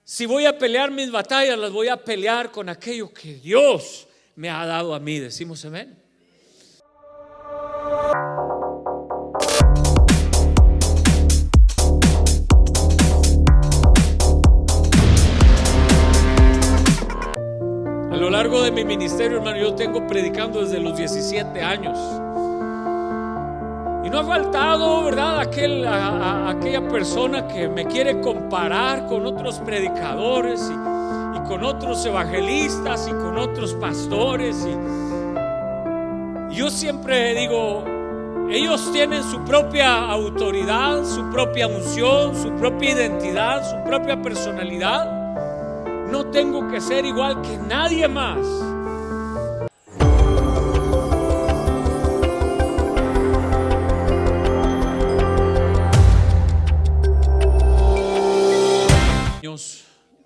Si voy a pelear mis batallas, las voy a pelear con aquello que Dios me ha dado a mí. Decimos amén. A lo largo de mi ministerio, hermano, yo tengo predicando desde los 17 años. Y no ha faltado, ¿verdad?, aquella persona que me quiere comparar con otros predicadores y con otros evangelistas y con otros pastores. Y yo siempre digo, ellos tienen su propia autoridad, su propia unción, su propia identidad, su propia personalidad. No tengo que ser igual que nadie más.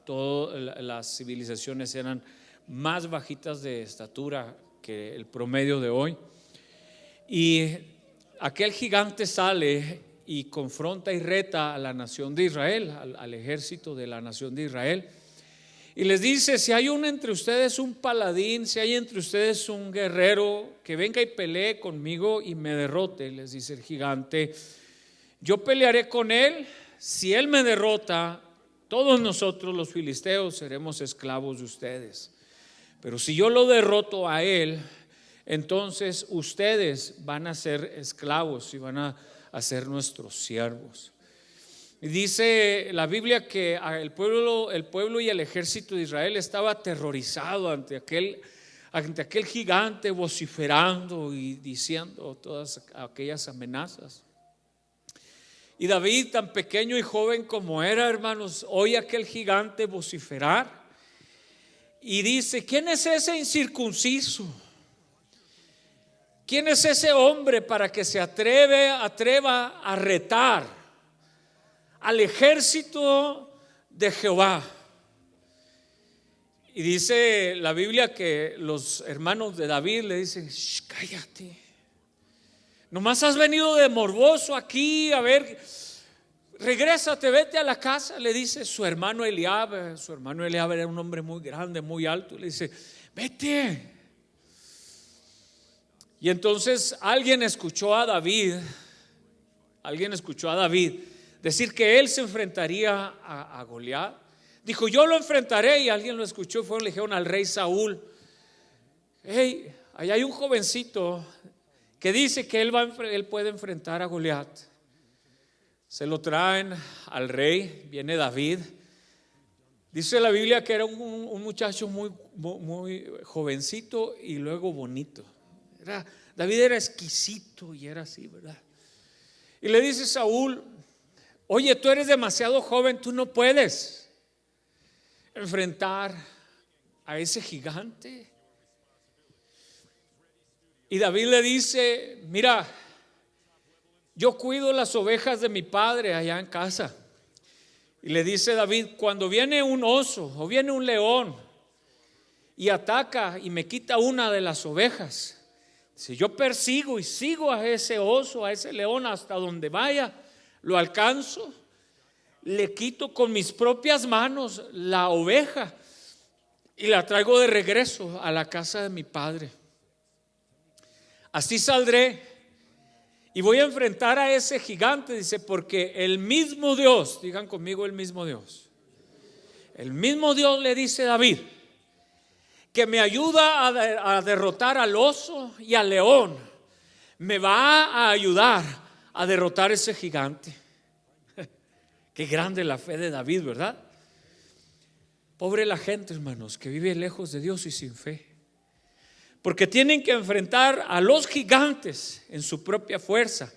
Todas las civilizaciones eran más bajitas de estatura que el promedio de hoy. Y aquel gigante sale y confronta y reta a la nación de Israel, al ejército de la nación de Israel. Y les dice: si hay entre ustedes un paladín, si hay entre ustedes un guerrero, que venga y pelee conmigo y me derrote. Les dice el gigante: yo pelearé con él. Si él me derrota, todos nosotros los filisteos seremos esclavos de ustedes. Pero si yo lo derroto a él, entonces ustedes van a ser esclavos y van a ser nuestros siervos. Y dice la Biblia que el pueblo y el ejército de Israel estaba aterrorizado ante aquel gigante, vociferando y diciendo todas aquellas amenazas. Y David, tan pequeño y joven como era, hermanos, oye aquel gigante vociferar y dice: ¿quién es ese incircunciso? ¿Quién es ese hombre para que se atreva a retar al ejército de Jehová? Y dice la Biblia que los hermanos de David le dicen: cállate, nomás has venido de morboso aquí, a ver, regrésate, vete a la casa. Le dice su hermano Eliab. Su hermano Eliab era un hombre muy grande, muy alto. Le dice: vete. Y entonces alguien escuchó a David decir que él se enfrentaría a Goliat. Dijo: yo lo enfrentaré. Y alguien lo escuchó, le dijeron al rey Saúl: hey, ahí hay un jovencito que dice que él puede enfrentar a Goliat. Se lo traen al rey, viene David. Dice la Biblia que era un muchacho muy, muy jovencito y luego bonito. David era exquisito y era así, ¿verdad? Y le dice Saúl: oye, tú eres demasiado joven, tú no puedes enfrentar a ese gigante. Y David le dice: mira, yo cuido las ovejas de mi padre allá en casa. Y le dice David: cuando viene un oso o viene un león y ataca y me quita una de las ovejas, si yo persigo y sigo a ese oso, a ese león hasta donde vaya, lo alcanzo, le quito con mis propias manos la oveja y la traigo de regreso a la casa de mi padre. Así saldré y voy a enfrentar a ese gigante. Dice: porque el mismo Dios, digan conmigo, el mismo Dios le dice a David que me ayuda a derrotar al oso y al león, me va a ayudar a derrotar ese gigante. Qué grande la fe de David, ¿verdad? Pobre la gente, hermanos, que vive lejos de Dios y sin fe, porque tienen que enfrentar a los gigantes en su propia fuerza.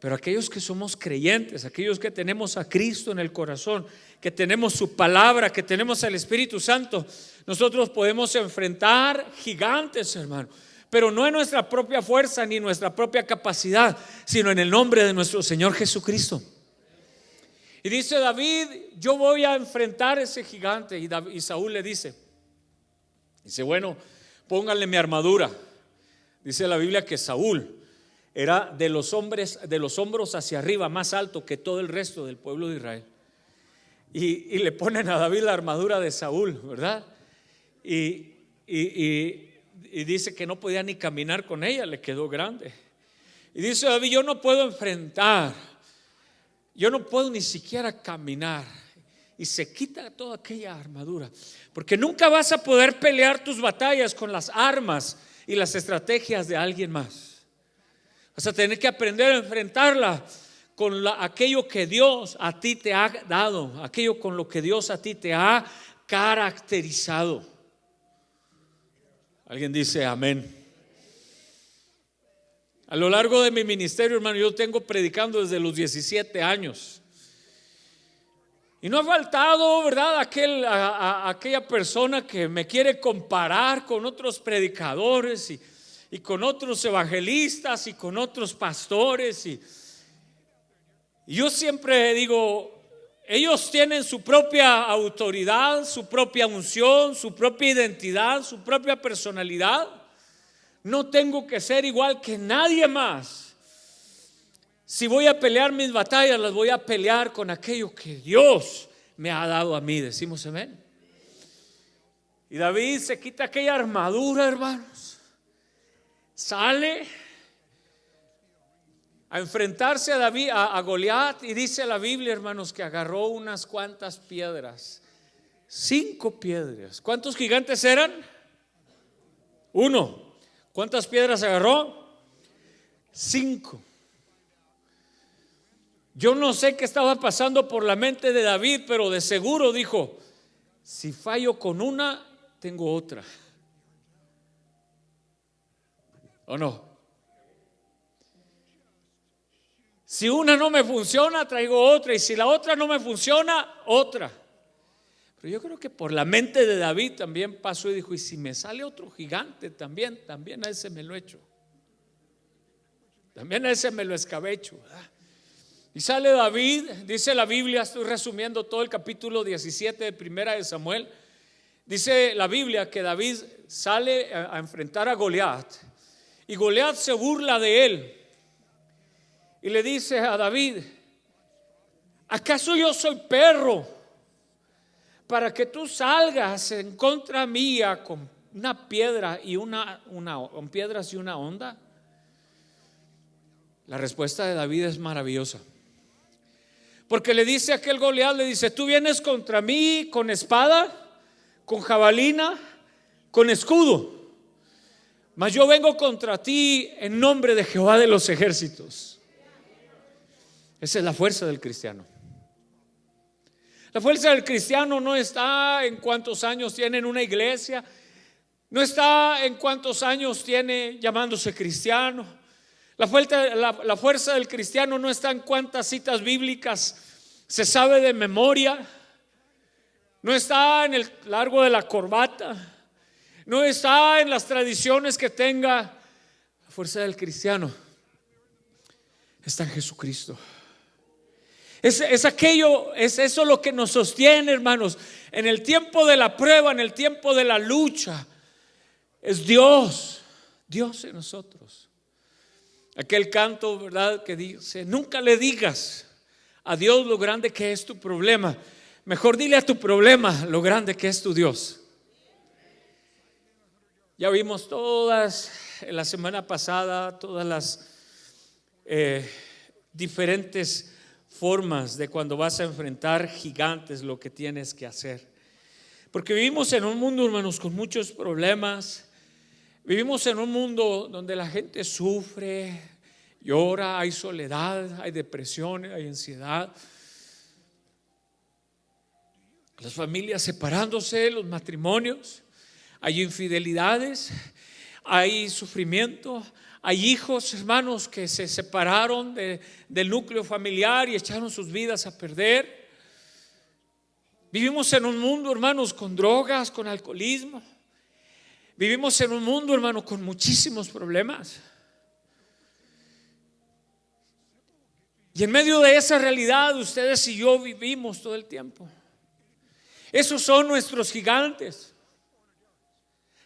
Pero aquellos que somos creyentes, aquellos que tenemos a Cristo en el corazón, que tenemos su palabra, que tenemos al Espíritu Santo, nosotros podemos enfrentar gigantes, hermano, pero no en nuestra propia fuerza ni nuestra propia capacidad, sino en el nombre de nuestro Señor Jesucristo. Y dice David: yo voy a enfrentar ese gigante. Y Saúl le dice, bueno, pónganle mi armadura. Dice la Biblia que Saúl era de los hombros hacia arriba más alto que todo el resto del pueblo de Israel. y le ponen a David la armadura de Saúl, ¿verdad? Y dice que no podía ni caminar con ella, le quedó grande. Y dice David: yo no puedo enfrentar, yo no puedo ni siquiera caminar. Y se quita toda aquella armadura, porque nunca vas a poder pelear tus batallas con las armas y las estrategias de alguien más. Vas a tener que aprender a enfrentarla con aquello que Dios a ti te ha dado, aquello con lo que Dios a ti te ha caracterizado. Alguien dice amén. A lo largo de mi ministerio, hermano, yo tengo predicando desde los 17 años. Y no ha faltado, ¿verdad?, aquella persona que me quiere comparar con otros predicadores y con otros evangelistas y con otros pastores. Y yo siempre digo, ellos tienen su propia autoridad, su propia unción, su propia identidad, su propia personalidad. No tengo que ser igual que nadie más. Si voy a pelear mis batallas, las voy a pelear con aquello que Dios me ha dado a mí. Decimos amén. Y David se quita aquella armadura, hermanos. Sale a enfrentarse a Goliat, y dice la Biblia, hermanos, que agarró unas cuantas piedras. 5 piedras. ¿Cuántos gigantes eran? 1. ¿Cuántas piedras agarró? 5. Yo no sé qué estaba pasando por la mente de David, pero de seguro dijo: si fallo con una, tengo otra. ¿O no? Si una no me funciona, traigo otra, y si la otra no me funciona, otra. Pero yo creo que por la mente de David también pasó y dijo: y si me sale otro gigante, también a ese me lo echo, también a ese me lo escabecho, ¿verdad? Y sale David, dice la Biblia, estoy resumiendo todo el capítulo 17 de Primera de Samuel. Dice la Biblia que David sale a enfrentar a Goliat, y Goliat se burla de él y le dice a David: ¿acaso yo soy perro para que tú salgas en contra mía con una piedra y con piedras y una honda? La respuesta de David es maravillosa, porque le dice a aquel Goliat, le dice: tú vienes contra mí con espada, con jabalina, con escudo, mas yo vengo contra ti en nombre de Jehová de los ejércitos. Esa es la fuerza del cristiano. La fuerza del cristiano no está en cuántos años tiene en una iglesia, no está en cuántos años tiene llamándose cristiano. La fuerza del cristiano no está en cuántas citas bíblicas se sabe de memoria, no está en el largo de la corbata, no está en las tradiciones que tenga. La fuerza del cristiano está en Jesucristo. Es eso lo que nos sostiene, hermanos, en el tiempo de la prueba, en el tiempo de la lucha. Es Dios en nosotros. Aquel canto, ¿verdad?, que dice: nunca le digas a Dios lo grande que es tu problema, mejor dile a tu problema lo grande que es tu Dios. Ya vimos todas, la semana pasada, todas las diferentes formas de cuando vas a enfrentar gigantes, lo que tienes que hacer. Porque vivimos en un mundo, hermanos, con muchos problemas. Vivimos en un mundo donde la gente sufre, llora, hay soledad, hay depresión, hay ansiedad, las familias separándose, los matrimonios, hay infidelidades, hay sufrimiento, hay hijos, hermanos, que se separaron del núcleo familiar y echaron sus vidas a perder. Vivimos en un mundo, hermanos, con drogas, con alcoholismo. Vivimos en un mundo, hermano, con muchísimos problemas. Y en medio de esa realidad, ustedes y yo vivimos todo el tiempo. Esos son nuestros gigantes.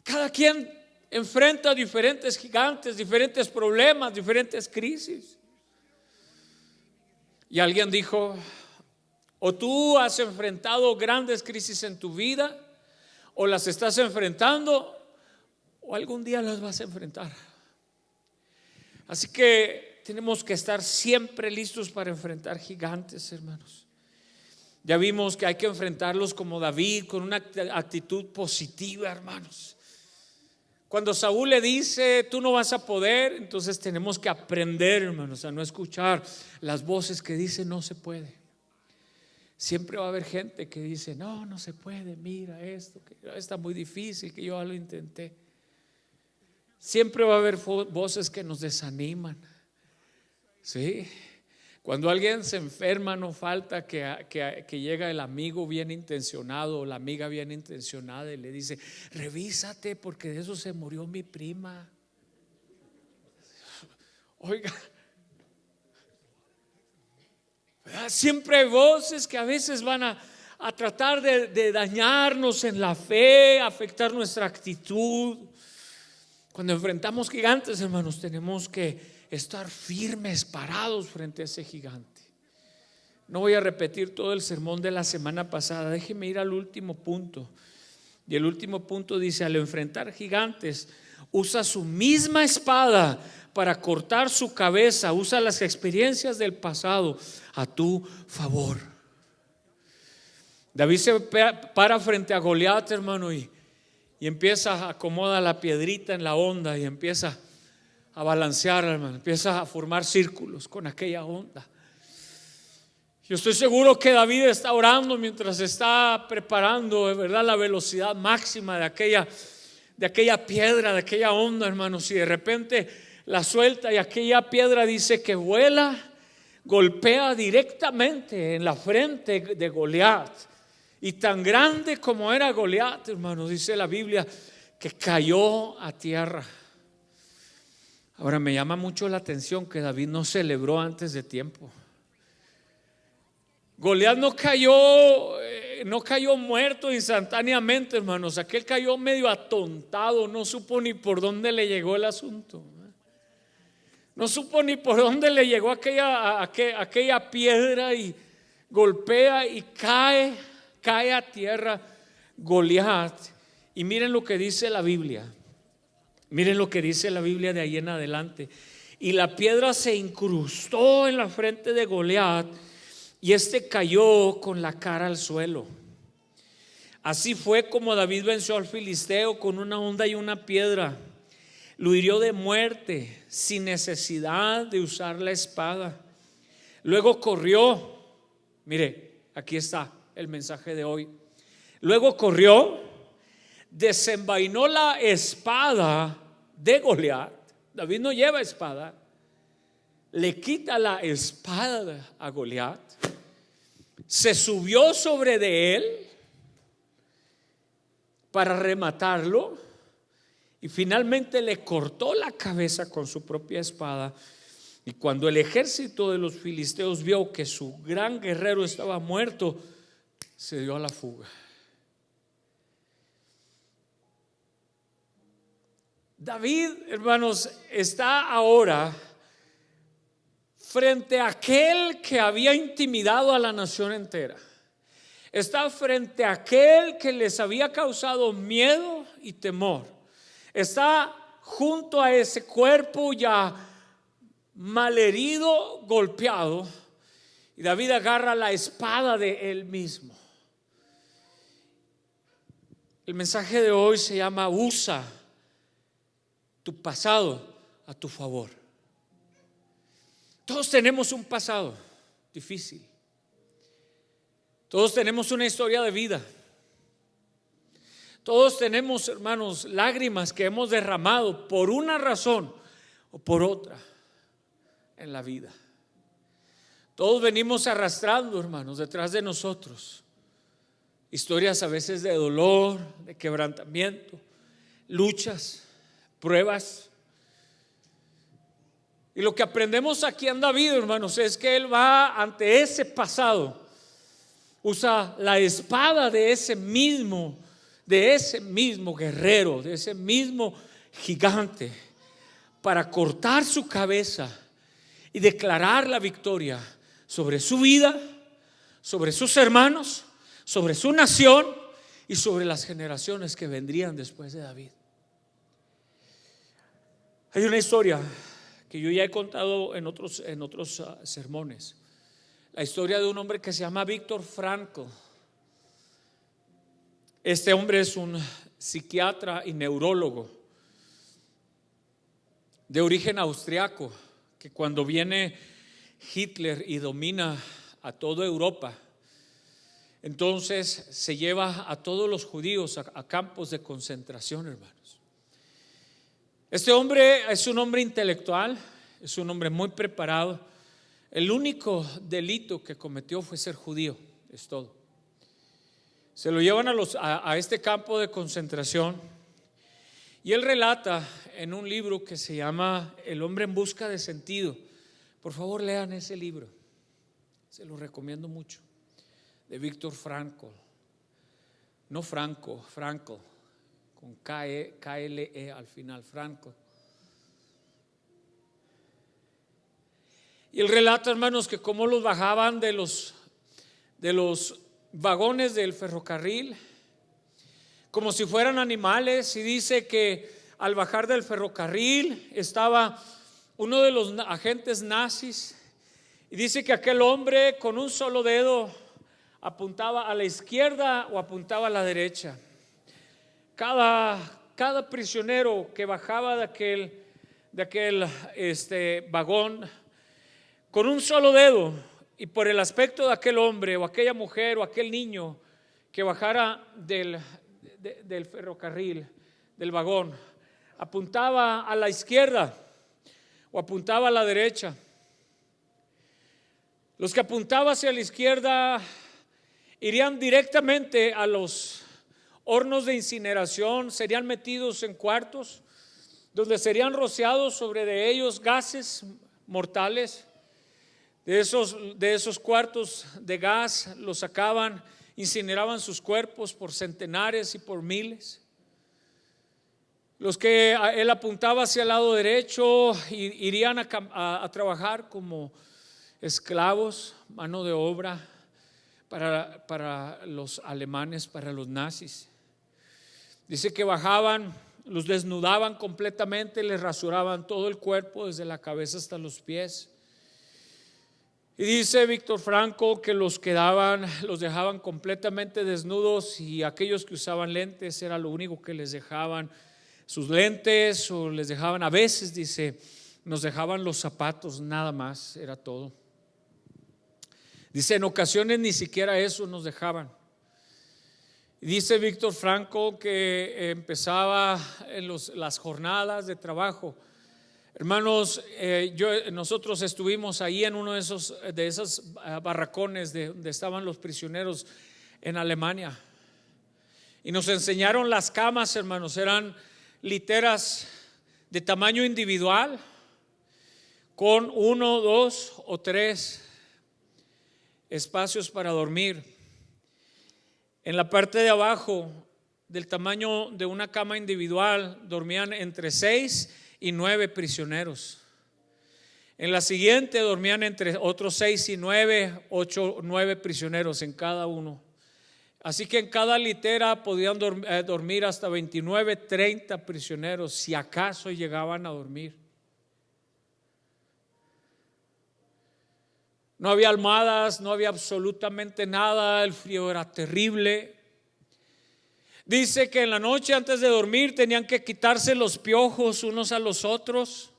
Cada quien enfrenta diferentes gigantes, diferentes problemas, diferentes crisis. Y alguien dijo: O tú has enfrentado grandes crisis en tu vida, o las estás enfrentando, o algún día las vas a enfrentar. Así que tenemos que estar siempre listos para enfrentar gigantes, hermanos. Ya vimos que hay que enfrentarlos como David, con una actitud positiva, hermanos. Cuando Saúl le dice, tú no vas a poder, entonces tenemos que aprender, hermanos, a no escuchar las voces que dicen no se puede. Siempre va a haber gente que dice, no, no se puede, mira esto, que está muy difícil, que yo ya lo intenté. Siempre va a haber voces que nos desaniman. ¿Sí? Cuando alguien se enferma, no falta que llega el amigo bien intencionado o la amiga bien intencionada y le dice, revísate porque de eso se murió mi prima. Oiga, siempre hay voces que a veces van a tratar de dañarnos en la fe, afectar nuestra actitud. Cuando enfrentamos gigantes, hermanos, tenemos que estar firmes, parados frente a ese gigante. No voy a repetir todo el sermón de la semana pasada, déjeme ir al último punto. Y el último punto dice, al enfrentar gigantes, usa su misma espada para cortar su cabeza, usa las experiencias del pasado a tu favor. David se para frente a Goliat, hermano, y empieza a acomodar la piedrita en la onda y empieza a balancear, hermano, empieza a formar círculos con aquella onda. Yo estoy seguro que David está orando mientras está preparando, de verdad, la velocidad máxima de aquella piedra, de aquella onda, hermanos. Y de repente la suelta y aquella piedra dice que vuela, golpea directamente en la frente de Goliat. Y tan grande como era Goliat, hermanos, dice la Biblia, que cayó a tierra. Ahora me llama mucho la atención que David no celebró antes de tiempo. Goliat no cayó muerto instantáneamente, hermanos. Aquel cayó medio atontado, no supo ni por dónde le llegó el asunto. No supo ni por dónde le llegó aquella piedra y golpea y cae a tierra Goliat. Y miren lo que dice la Biblia. Miren lo que dice la Biblia de ahí en adelante. Y la piedra se incrustó en la frente de Goliat y este cayó con la cara al suelo. Así fue como David venció al filisteo con una honda y una piedra. Lo hirió de muerte sin necesidad de usar la espada. Luego corrió. Mire, aquí está el mensaje de hoy. Luego corrió, desenvainó la espada de Goliat. David no lleva espada. Le quita la espada a Goliat, se subió sobre de él para rematarlo y finalmente le cortó la cabeza con su propia espada. Y cuando el ejército de los filisteos vio que su gran guerrero estaba muerto, se dio a la fuga. David, hermanos, está ahora frente a aquel que había intimidado a la nación entera. Está frente a aquel que les había causado miedo y temor. Está junto a ese cuerpo ya malherido, golpeado, y David agarra la espada de él mismo. El mensaje de hoy se llama: usa tu pasado a tu favor. Todos tenemos un pasado difícil. Todos tenemos una historia de vida. Todos tenemos, hermanos, lágrimas que hemos derramado por una razón o por otra en la vida. Todos venimos arrastrando, hermanos, detrás de nosotros historias a veces de dolor, de quebrantamiento, luchas, pruebas. Y lo que aprendemos aquí en David, hermanos, es que él va ante ese pasado, usa la espada de ese mismo guerrero, de ese mismo gigante, para cortar su cabeza y declarar la victoria sobre su vida, sobre sus hermanos, sobre su nación y sobre las generaciones que vendrían después de David. Hay una historia que yo ya he contado en otros sermones, la historia de un hombre que se llama Viktor Frankl. Este hombre es un psiquiatra y neurólogo de origen austriaco, que cuando viene Hitler y domina a toda Europa, entonces se lleva a todos los judíos a campos de concentración, hermanos. Este hombre es un hombre intelectual, es un hombre muy preparado. El único delito que cometió fue ser judío, es todo. Se lo llevan a este campo de concentración y él relata en un libro que se llama El hombre en busca de sentido. Por favor, lean ese libro, se lo recomiendo mucho, de Viktor Frankl. No Franco, Frankl, con K-L-E al final, Frankl. Y él relata, hermanos, que cómo los bajaban de los vagones del ferrocarril como si fueran animales, y dice que al bajar del ferrocarril estaba uno de los agentes nazis, y dice que aquel hombre con un solo dedo apuntaba a la izquierda o apuntaba a la derecha. Cada prisionero que bajaba de aquel vagón con un solo dedo, y por el aspecto de aquel hombre o aquella mujer o aquel niño que bajara del ferrocarril, del vagón, apuntaba a la izquierda o apuntaba a la derecha. Los que apuntaban hacia la izquierda irían directamente a los hornos de incineración, serían metidos en cuartos donde serían rociados sobre de ellos gases mortales. De esos cuartos de gas los sacaban, incineraban sus cuerpos por centenares y por miles. Los que él apuntaba hacia el lado derecho irían a trabajar como esclavos, mano de obra para los alemanes, para los nazis. Dice que bajaban, los desnudaban completamente, les rasuraban todo el cuerpo desde la cabeza hasta los pies. Y dice Viktor Frankl que los dejaban completamente desnudos, y aquellos que usaban lentes era lo único que les dejaban, sus lentes, o les dejaban, a veces dice, nos dejaban los zapatos, nada más, era todo. Dice, en ocasiones ni siquiera eso nos dejaban. Dice Viktor Frankl que empezaba en las jornadas de trabajo. Hermanos, nosotros estuvimos ahí en uno de esos barracones donde estaban los prisioneros en Alemania, y nos enseñaron las camas, hermanos. Eran literas de tamaño individual con 1, 2 o 3 espacios para dormir. En la parte de abajo, del tamaño de una cama individual, dormían entre 6 y 9 prisioneros. En la siguiente dormían entre otros 6 y 9, 8, 9 prisioneros en cada uno. Así que en cada litera podían dormir hasta 29, 30 prisioneros, si acaso llegaban a dormir. No había almohadas, no había absolutamente nada, el frío era terrible. Dice que en la noche antes de dormir tenían que quitarse los piojos unos a los otros,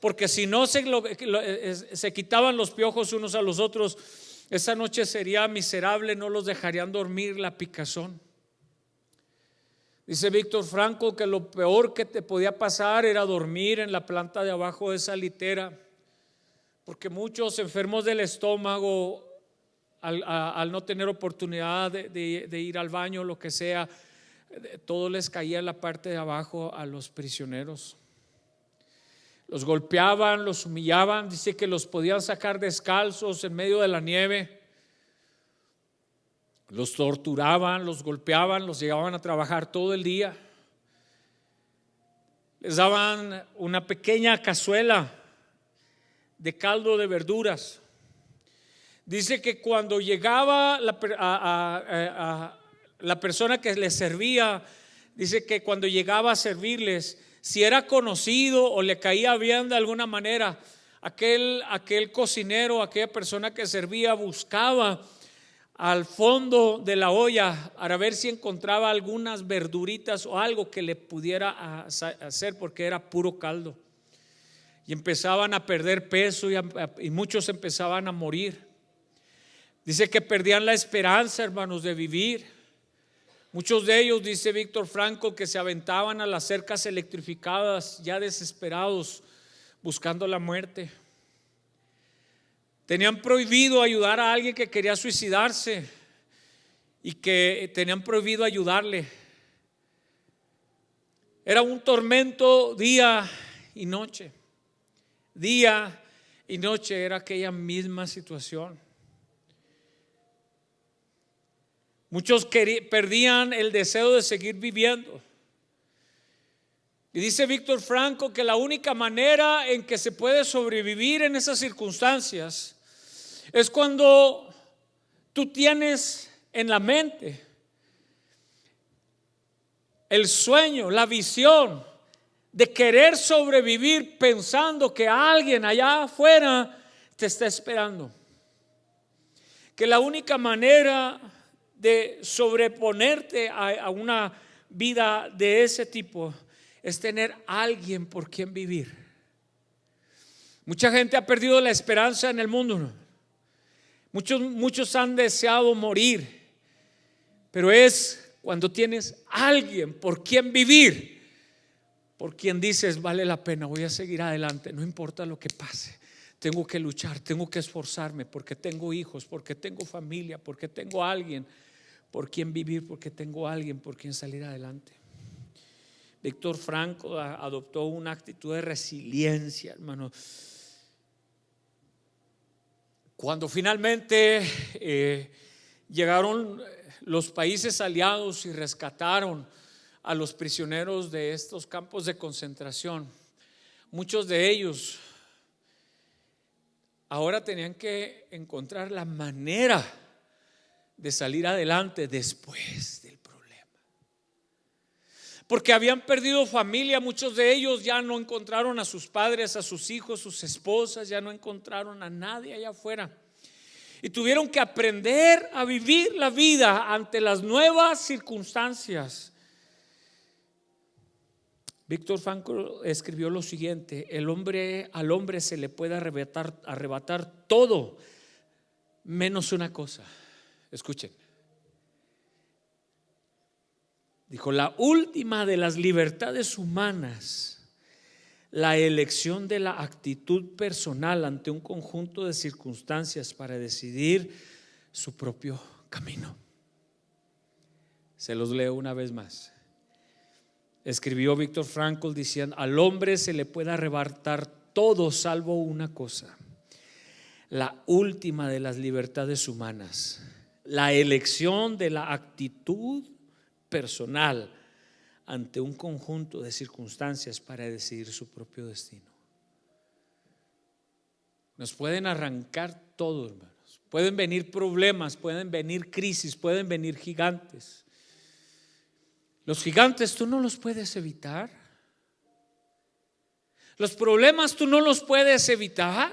porque si no se quitaban los piojos unos a los otros, esa noche sería miserable, no los dejarían dormir la picazón. Dice Viktor Frankl que lo peor que te podía pasar era dormir en la planta de abajo de esa litera, porque muchos enfermos del estómago, al no tener oportunidad de ir al baño, lo que sea, todo les caía en la parte de abajo a los prisioneros. Los golpeaban, los humillaban. Dice que los podían sacar descalzos en medio de la nieve. Los torturaban, los golpeaban, los llevaban a trabajar todo el día. Les daban una pequeña cazuela de caldo de verduras. Dice que cuando llegaba la persona que les servía, dice que cuando llegaba a servirles, si era conocido o le caía bien de alguna manera, aquel cocinero, aquella persona que servía, buscaba al fondo de la olla para ver si encontraba algunas verduritas o algo que le pudiera hacer, porque era puro caldo. Y empezaban a perder peso y muchos empezaban a morir. Dice que perdían la esperanza, hermanos, de vivir. Muchos de ellos, dice Víctor Frankl, que se aventaban a las cercas electrificadas ya desesperados, buscando la muerte. Tenían prohibido ayudar a alguien que quería suicidarse y que tenían prohibido ayudarle. Era un tormento día y noche. Día y noche era aquella misma situación. Muchos perdían el deseo de seguir viviendo. Y dice Víctor Frankl que la única manera en que se puede sobrevivir en esas circunstancias es cuando tú tienes en la mente el sueño, la visión de querer sobrevivir pensando que alguien allá afuera te está esperando. Que la única manera de sobreponerte a una vida de ese tipo es tener alguien por quien vivir. Mucha gente ha perdido la esperanza en el mundo, ¿no? Muchos han deseado morir, pero es cuando tienes alguien por quien vivir, por quien dices vale la pena, voy a seguir adelante, no importa lo que pase. Tengo que luchar, tengo que esforzarme porque tengo hijos, porque tengo familia, porque tengo alguien por quien vivir, porque tengo alguien por quien salir adelante. Víctor Frankl adoptó una actitud de resiliencia, hermano. Cuando finalmente llegaron los países aliados y rescataron a los prisioneros de estos campos de concentración, muchos de ellos ahora tenían que encontrar la manera de salir adelante después del problema, porque habían perdido familia. Muchos de ellos ya no encontraron a sus padres, a sus hijos, sus esposas, ya no encontraron a nadie allá afuera y tuvieron que aprender a vivir la vida ante las nuevas circunstancias. Víctor Frankl escribió lo siguiente: al hombre se le puede arrebatar todo menos una cosa. Escuchen. Dijo: la última de las libertades humanas, la elección de la actitud personal ante un conjunto de circunstancias para decidir su propio camino. Se los leo una vez más. Escribió Víctor Frankl diciendo: al hombre se le puede arrebatar todo salvo una cosa, la última de las libertades humanas, la elección de la actitud personal ante un conjunto de circunstancias para decidir su propio destino. Nos pueden arrancar todo, hermanos. Pueden venir problemas, pueden venir crisis, pueden venir gigantes. Los gigantes tú no los puedes evitar. Los problemas tú no los puedes evitar.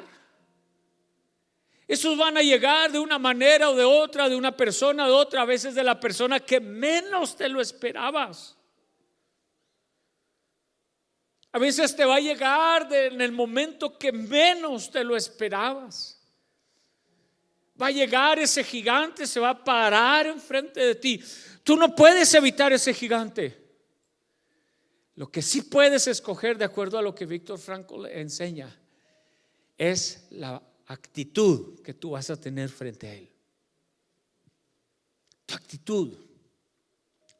Esos van a llegar de una manera o de otra, de una persona a otra, a veces de la persona que menos te lo esperabas. A veces te va a llegar en el momento que menos te lo esperabas. Va a llegar ese gigante, se va a parar enfrente de ti. Tú no puedes evitar ese gigante. Lo que sí puedes escoger, de acuerdo a lo que Víctor Frankl enseña, es la actitud que tú vas a tener frente a él. Tu actitud,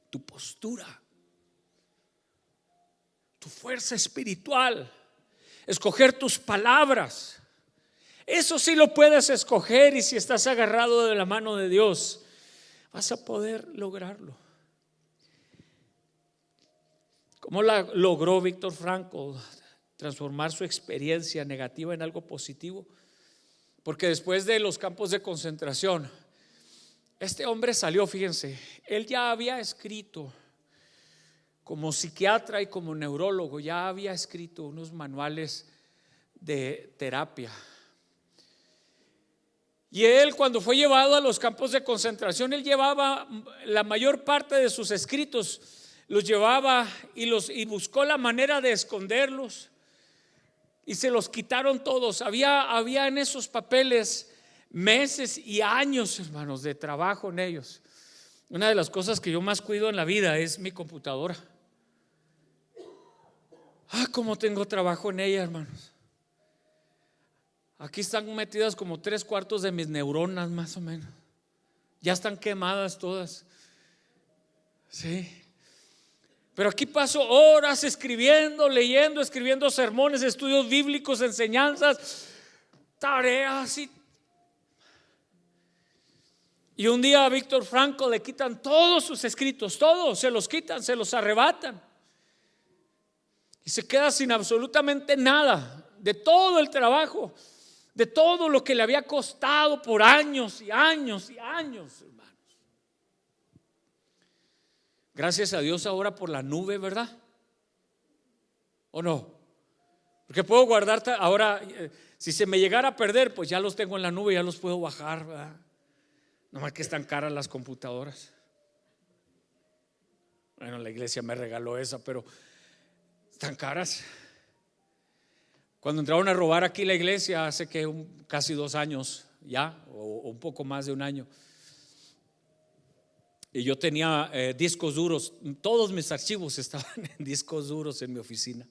tu postura, tu fuerza espiritual, escoger tus palabras. Eso sí lo puedes escoger, y si estás agarrado de la mano de Dios, vas a poder lograrlo. ¿Cómo logró Víctor Frankl transformar su experiencia negativa en algo positivo? porque después de los campos de concentración, este hombre salió, fíjense, él ya había escrito como psiquiatra y como neurólogo, ya había escrito unos manuales de terapia. Y él, cuando fue llevado a los campos de concentración, él llevaba la mayor parte de sus escritos, los llevaba y buscó la manera de esconderlos, y se los quitaron todos. Había en esos papeles meses y años, hermanos, de trabajo en ellos. Una de las cosas que yo más cuido en la vida es mi computadora. Cómo tengo trabajo en ella, hermanos. Aquí están metidas como 3/4 de mis neuronas, más o menos. Ya están quemadas todas. Sí. Pero aquí paso horas escribiendo, leyendo, escribiendo sermones, estudios bíblicos, enseñanzas, tareas. Y un día a Víctor Frankl le quitan todos sus escritos, todos se los quitan, se los arrebatan. Y se queda sin absolutamente nada de todo el trabajo, de todo lo que le había costado por años y años y años, hermanos. Gracias a Dios ahora por la nube, ¿verdad? ¿O no? Porque puedo guardar ahora, si se me llegara a perder, pues ya los tengo en la nube, ya los puedo bajar, ¿verdad? Nomás que están caras las computadoras. Bueno, la iglesia me regaló esa, pero están caras. Cuando entraron a robar aquí la iglesia hace que casi 2 años ya, o un poco más de un año, y yo tenía discos duros, todos mis archivos estaban en discos duros en mi oficina.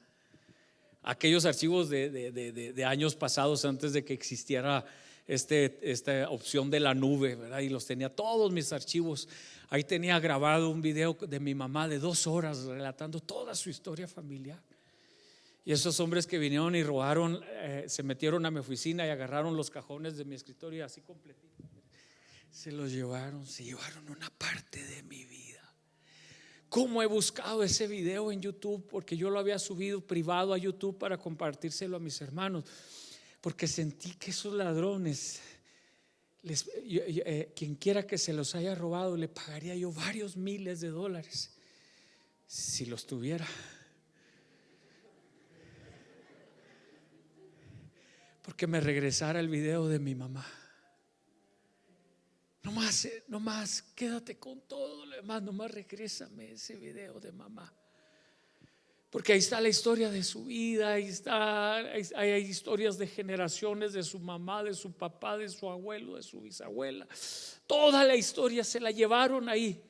Aquellos archivos de años pasados, antes de que existiera esta opción de la nube, ¿verdad? Y los tenía todos mis archivos. Ahí tenía grabado un video de mi mamá de 2 horas relatando toda su historia familiar. Y esos hombres que vinieron y robaron, se metieron a mi oficina y agarraron los cajones de mi escritorio así completito. Se llevaron una parte de mi vida. ¿Cómo he buscado ese video en YouTube? Porque yo lo había subido privado a YouTube para compartírselo a mis hermanos, porque sentí que esos ladrones, quien quiera que se los haya robado, le pagaría yo varios miles de dólares si los tuviera. Porque me regresara el video de mi mamá. No más, quédate con todo lo demás, no más regrésame ese video de mamá. Porque ahí está la historia de su vida, hay historias de generaciones de su mamá, de su papá, de su abuelo, de su bisabuela. Toda la historia se la llevaron ahí.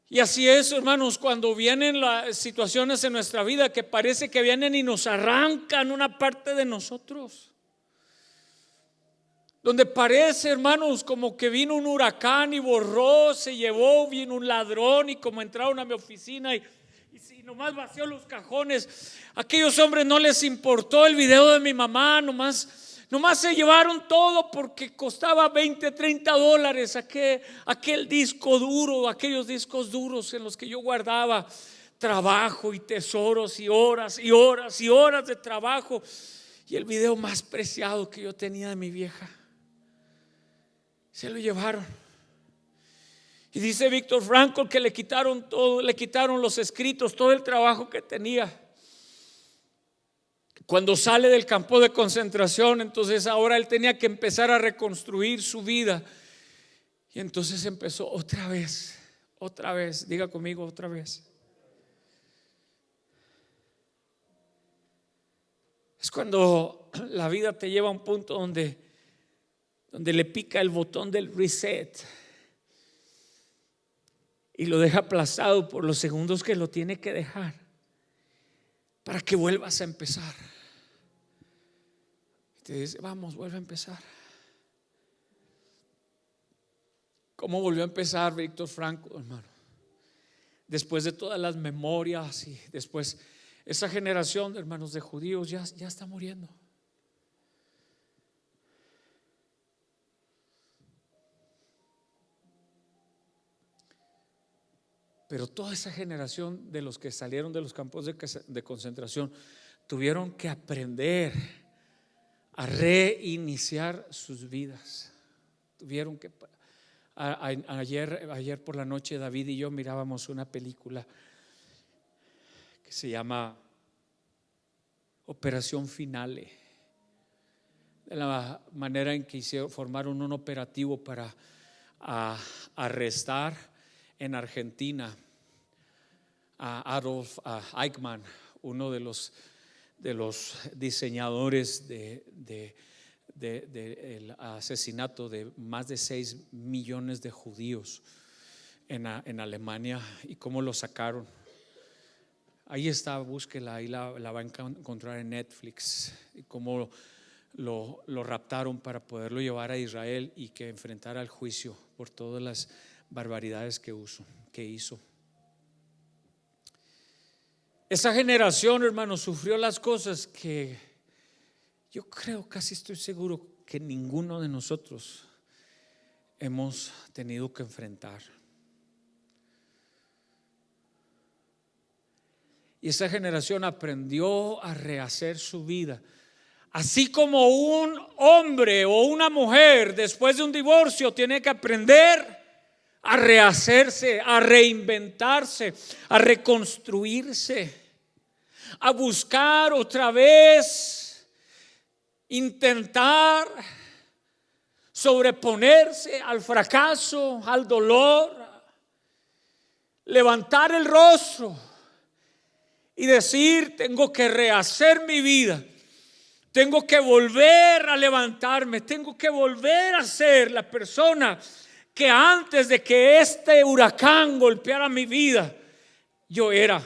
Y así es, hermanos, cuando vienen las situaciones en nuestra vida que parece que vienen y nos arrancan una parte de nosotros. Donde parece, hermanos, como que vino un huracán y borró, se llevó, vino un ladrón y como entraron a mi oficina y nomás vació los cajones. Aquellos hombres no les importó el video de mi mamá, nomás se llevaron todo porque costaba $20, $30 aquel disco duro, aquellos discos duros en los que yo guardaba trabajo y tesoros y horas y horas y horas de trabajo, y el video más preciado que yo tenía de mi vieja. Se lo llevaron. Y dice Víctor Frankl que le quitaron todo, le quitaron los escritos, todo el trabajo que tenía. Cuando sale del campo de concentración, entonces ahora él tenía que empezar a reconstruir su vida. Y entonces empezó otra vez, diga conmigo otra vez. Es cuando la vida te lleva a un punto donde le pica el botón del reset y lo deja aplazado por los segundos que lo tiene que dejar para que vuelvas a empezar. Y te dice, vamos, vuelve a empezar. ¿Cómo volvió a empezar Víctor Frankl, hermano? Después de todas las memorias y después esa generación de hermanos de judíos ya está muriendo. Pero toda esa generación de los que salieron de los campos de concentración tuvieron que aprender a reiniciar sus vidas. Tuvieron que ayer por la noche David y yo mirábamos una película que se llama Operación Finale, de la manera en que formaron un operativo para arrestar en Argentina a Adolf Eichmann, uno de los diseñadores del asesinato de más de 6 millones de judíos en Alemania, y cómo lo sacaron. Ahí está, búsquela, ahí la va a encontrar en Netflix, y cómo lo raptaron para poderlo llevar a Israel y que enfrentara el juicio por todas las barbaridades que hizo. Esa generación, hermanos, sufrió las cosas que yo creo, casi estoy seguro que ninguno de nosotros hemos tenido que enfrentar. Y esa generación aprendió a rehacer su vida. Así como un hombre o una mujer después de un divorcio tiene que aprender a rehacerse, a reinventarse, a reconstruirse, a buscar otra vez, intentar sobreponerse al fracaso, al dolor, levantar el rostro y decir: tengo que rehacer mi vida, tengo que volver a levantarme, tengo que volver a ser la persona que antes de que este huracán golpeara mi vida yo era,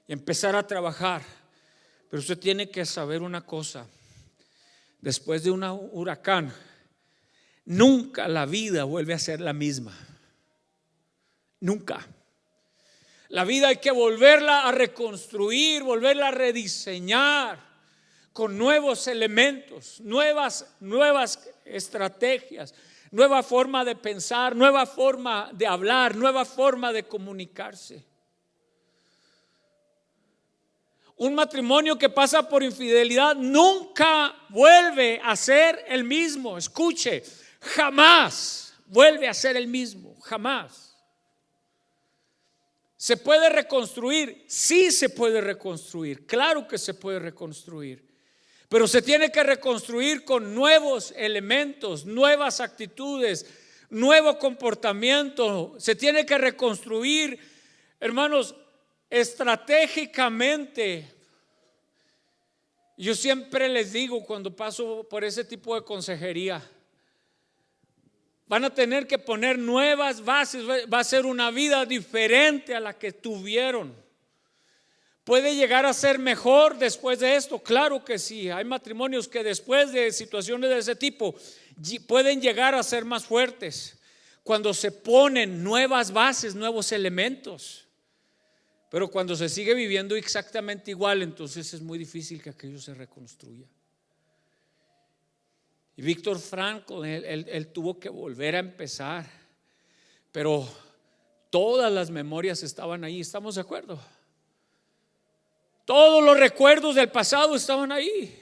y empezar a trabajar. Pero usted tiene que saber una cosa: después de un huracán nunca la vida vuelve a ser la misma. Nunca. La vida hay que volverla a reconstruir, volverla a rediseñar con nuevos elementos, nuevas estrategias, nueva forma de pensar, nueva forma de hablar, nueva forma de comunicarse. Un matrimonio que pasa por infidelidad nunca vuelve a ser el mismo. Escuche, jamás vuelve a ser el mismo, jamás. ¿Se puede reconstruir? Sí se puede reconstruir, claro que se puede reconstruir, pero se tiene que reconstruir con nuevos elementos, nuevas actitudes, nuevo comportamiento. Se tiene que reconstruir, hermanos, estratégicamente. Yo siempre les digo cuando paso por ese tipo de consejería: van a tener que poner nuevas bases, va a ser una vida diferente a la que tuvieron. ¿Puede llegar a ser mejor después de esto? Claro que sí. Hay matrimonios que después de situaciones de ese tipo pueden llegar a ser más fuertes cuando se ponen nuevas bases, nuevos elementos. Pero cuando se sigue viviendo exactamente igual, entonces es muy difícil que aquello se reconstruya. Y Víctor Frankl, él tuvo que volver a empezar, pero todas las memorias estaban ahí. ¿Estamos de acuerdo? Todos los recuerdos del pasado estaban ahí.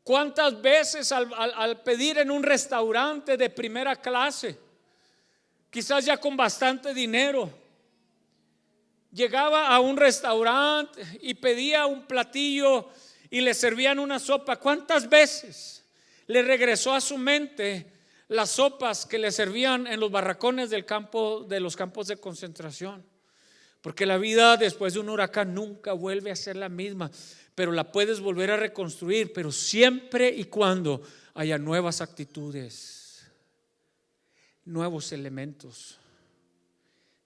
¿Cuántas veces al pedir en un restaurante de primera clase, quizás ya con bastante dinero, llegaba a un restaurante y pedía un platillo y le servían una sopa? ¿Cuántas veces le regresó a su mente las sopas que le servían en los barracones del campo, de los campos de concentración? Porque la vida después de un huracán nunca vuelve a ser la misma, pero la puedes volver a reconstruir, pero siempre y cuando haya nuevas actitudes, nuevos elementos.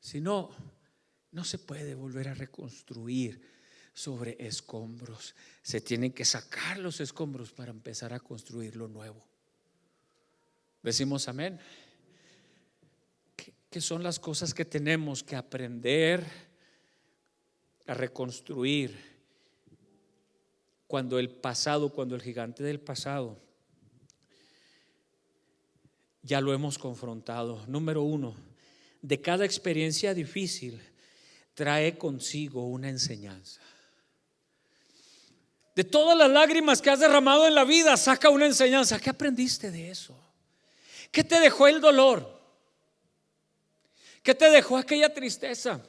Si no, no se puede volver a reconstruir sobre escombros. Se tienen que sacar los escombros para empezar a construir lo nuevo. Decimos amén. ¿Qué son las cosas que tenemos que aprender a reconstruir cuando el gigante del pasado ya lo hemos confrontado? Número 1, de cada experiencia difícil trae consigo una enseñanza. De todas las lágrimas que has derramado en la vida, saca una enseñanza. ¿Qué aprendiste de eso? ¿Qué te dejó el dolor? ¿Qué te dejó aquella tristeza?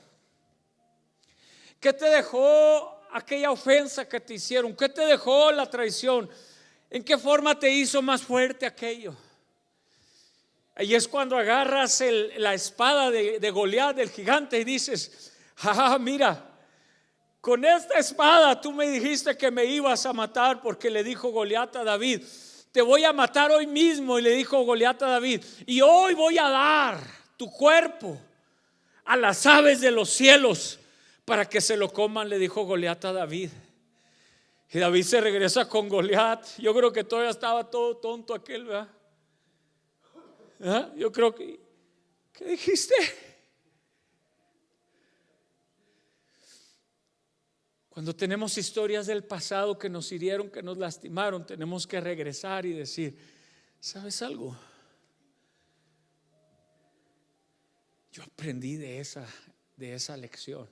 ¿Qué te dejó aquella ofensa que te hicieron? ¿Qué te dejó la traición? ¿En qué forma te hizo más fuerte aquello? Ahí es cuando agarras la espada de Goliat, del gigante, y dices: mira, con esta espada tú me dijiste que me ibas a matar, porque le dijo Goliat a David: te voy a matar hoy mismo. Y le dijo Goliat a David: y hoy voy a dar tu cuerpo a las aves de los cielos para que se lo coman, le dijo Goliat a David. Y David se regresa con Goliat. Yo creo que todavía estaba todo tonto aquel, ¿verdad? Yo creo que, ¿qué dijiste? Cuando tenemos historias del pasado que nos hirieron, que nos lastimaron, tenemos que regresar y decir: ¿sabes algo? Yo aprendí de esa lección.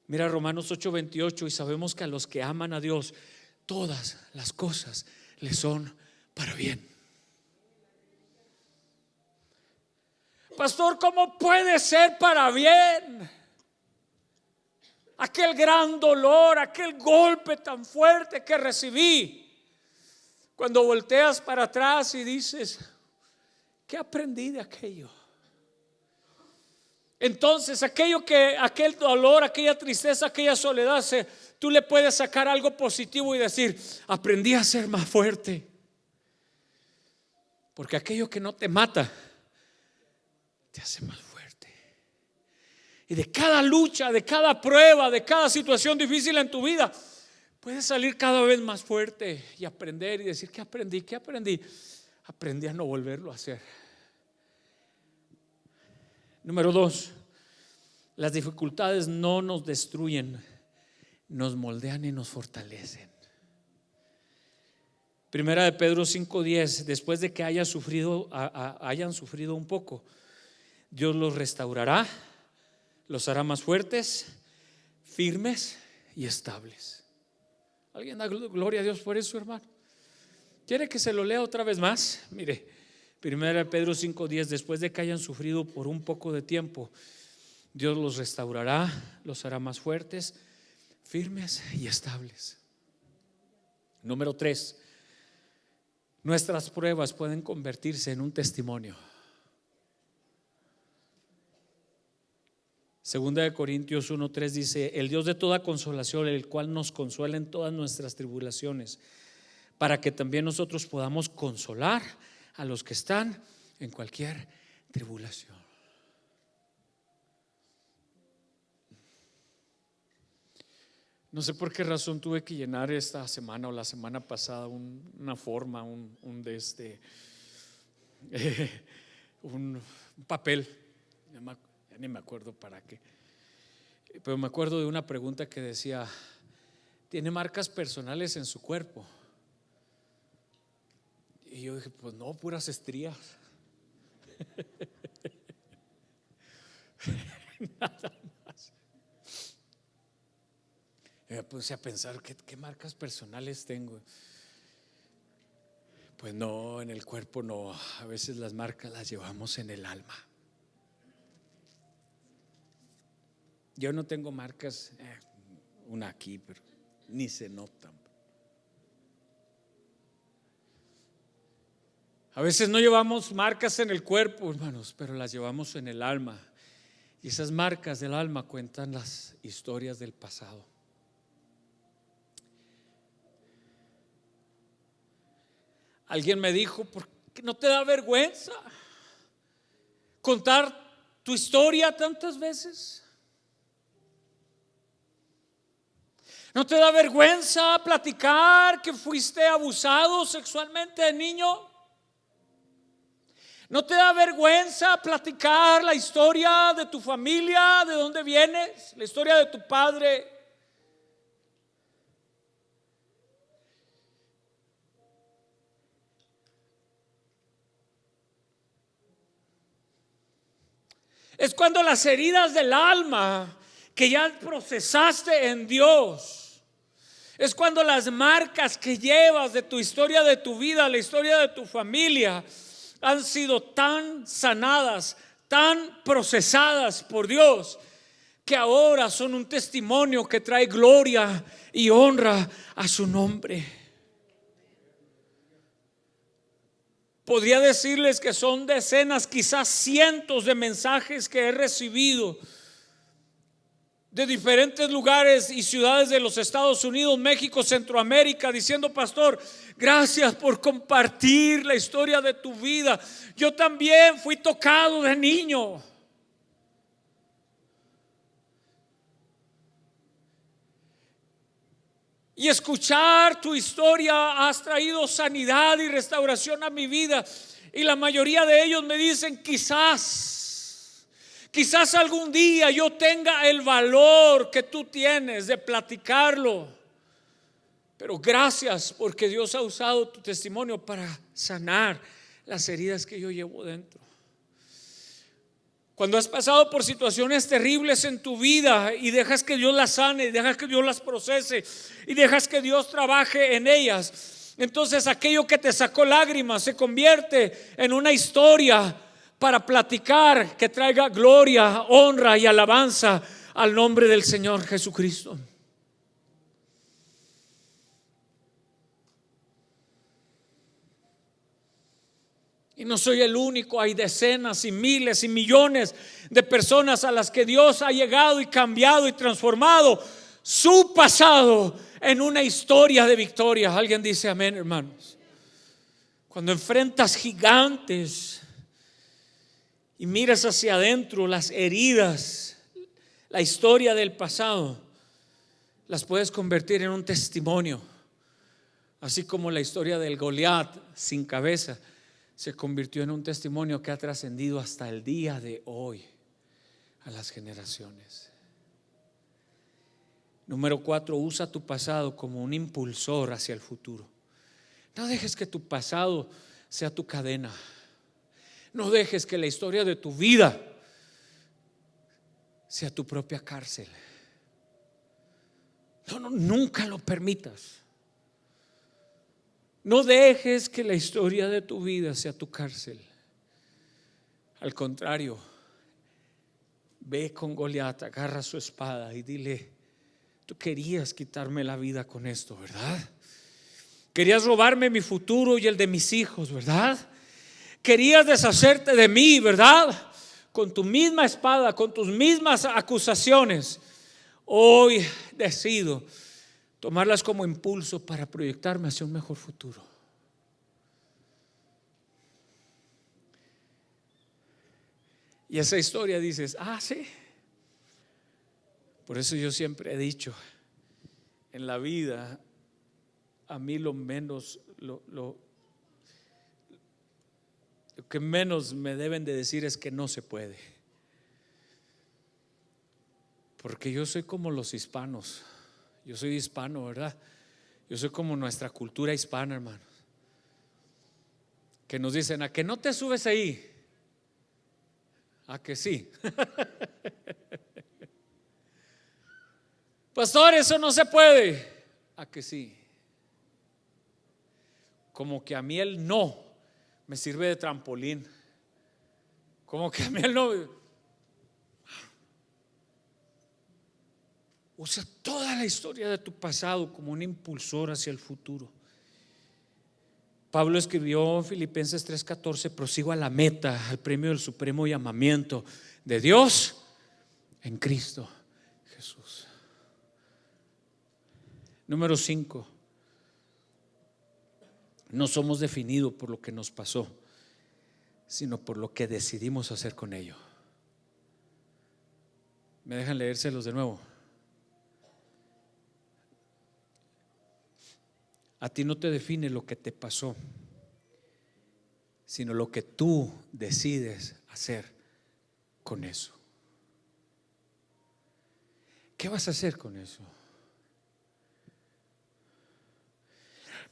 Mira Romanos 8:28, y sabemos que a los que aman a Dios, todas las cosas les son para bien. Pastor, ¿cómo puede ser para bien? Aquel gran dolor, aquel golpe tan fuerte que recibí. Cuando volteas para atrás y dices: ¿qué aprendí de aquello? Entonces aquel dolor, aquella tristeza, aquella soledad, tú le puedes sacar algo positivo y decir: aprendí a ser más fuerte. Porque aquello que no te mata te hace más fuerte. Y de cada lucha, de cada prueba, de cada situación difícil en tu vida, puedes salir cada vez más fuerte y aprender y decir: ¿qué aprendí? ¿Qué aprendí? Aprendí a no volverlo a hacer. Número 2, las dificultades no nos destruyen, nos moldean y nos fortalecen. Primera de Pedro 5:10, después de que hayan sufrido un poco, Dios los restaurará, los hará más fuertes, firmes y estables. ¿Alguien da gloria a Dios por eso, hermano? ¿Quiere que se lo lea otra vez más? Mire, Primera de Pedro 5:10, después de que hayan sufrido por un poco de tiempo, Dios los restaurará, los hará más fuertes, firmes y estables. Número 3, nuestras pruebas pueden convertirse en un testimonio. Segunda de Corintios 1:3 dice: el Dios de toda consolación, el cual nos consuela en todas nuestras tribulaciones, para que también nosotros podamos consolar a los que están en cualquier tribulación. No sé por qué razón tuve que llenar esta semana o la semana pasada una forma, un papel. Ya ni me acuerdo para qué, pero me acuerdo de una pregunta que decía: ¿tiene marcas personales en su cuerpo? Y yo dije: pues no, puras estrías. Nada más. Y me puse a pensar: ¿qué marcas personales tengo? Pues no, en el cuerpo no. A veces las marcas las llevamos en el alma. Yo no tengo marcas, una aquí, pero ni se notan. A veces no llevamos marcas en el cuerpo, hermanos, pero las llevamos en el alma. Y esas marcas del alma cuentan las historias del pasado. Alguien me dijo: ¿por qué no te da vergüenza contar tu historia tantas veces? ¿No te da vergüenza platicar que fuiste abusado sexualmente de niño? ¿No te da vergüenza platicar la historia de tu familia, de dónde vienes, la historia de tu padre? Es cuando las heridas del alma que ya procesaste en Dios Es cuando las marcas que llevas de tu historia, de tu vida, la historia de tu familia, han sido tan sanadas, tan procesadas por Dios, que ahora son un testimonio que trae gloria y honra a su nombre. Podría decirles que son decenas, quizás cientos de mensajes que he recibido de diferentes lugares y ciudades de los Estados Unidos, México, Centroamérica, diciendo: pastor, gracias por compartir la historia de tu vida. Yo también fui tocado de niño. Y escuchar tu historia has traído sanidad y restauración a mi vida. Y la mayoría de ellos me dicen: quizás algún día yo tenga el valor que tú tienes de platicarlo. Pero gracias, porque Dios ha usado tu testimonio para sanar las heridas que yo llevo dentro. Cuando has pasado por situaciones terribles en tu vida y dejas que Dios las sane, y dejas que Dios las procese, y dejas que Dios trabaje en ellas, entonces aquello que te sacó lágrimas se convierte en una historia para platicar, que traiga gloria, honra y alabanza al nombre del Señor Jesucristo. Y no soy el único, hay decenas y miles y millones de personas a las que Dios ha llegado y cambiado y transformado su pasado en una historia de victoria. Alguien dice amén, hermanos. Cuando enfrentas gigantes y miras hacia adentro, las heridas, la historia del pasado, las puedes convertir en un testimonio. Así como la historia del Goliat sin cabeza se convirtió en un testimonio que ha trascendido hasta el día de hoy a las generaciones. Número 4, usa tu pasado como un impulsor hacia el futuro. No dejes que tu pasado sea tu cadena. No dejes que la historia de tu vida sea tu propia cárcel. No, nunca lo permitas. No dejes que la historia de tu vida sea tu cárcel. Al contrario, ve con Goliat, agarra su espada y dile: tú querías quitarme la vida con esto, ¿verdad? Querías robarme mi futuro y el de mis hijos, ¿verdad? Querías deshacerte de mí, ¿verdad? Con tu misma espada, con tus mismas acusaciones. Hoy decido tomarlas como impulso para proyectarme hacia un mejor futuro. Y esa historia dices: sí. Por eso yo siempre he dicho, en la vida, a mí lo que menos me deben de decir es que no se puede. Porque yo soy como los hispanos. Yo soy hispano, ¿verdad? Yo soy como nuestra cultura hispana, hermanos, que nos dicen: ¿a que no te subes ahí? ¿A que sí? Pastor, eso no se puede. ¿A que sí? Como que a mí el no me sirve de trampolín. Como que a mí el no. Usa toda la historia de tu pasado como un impulsor hacia el futuro. Pablo escribió en Filipenses 3:14: prosigo a la meta, al premio del supremo llamamiento de Dios en Cristo Jesús. Número 5, no somos definidos por lo que nos pasó, sino por lo que decidimos hacer con ello. ¿Me dejan leérselos de nuevo? A ti no te define lo que te pasó, sino lo que tú decides hacer con eso. ¿Qué vas a hacer con eso?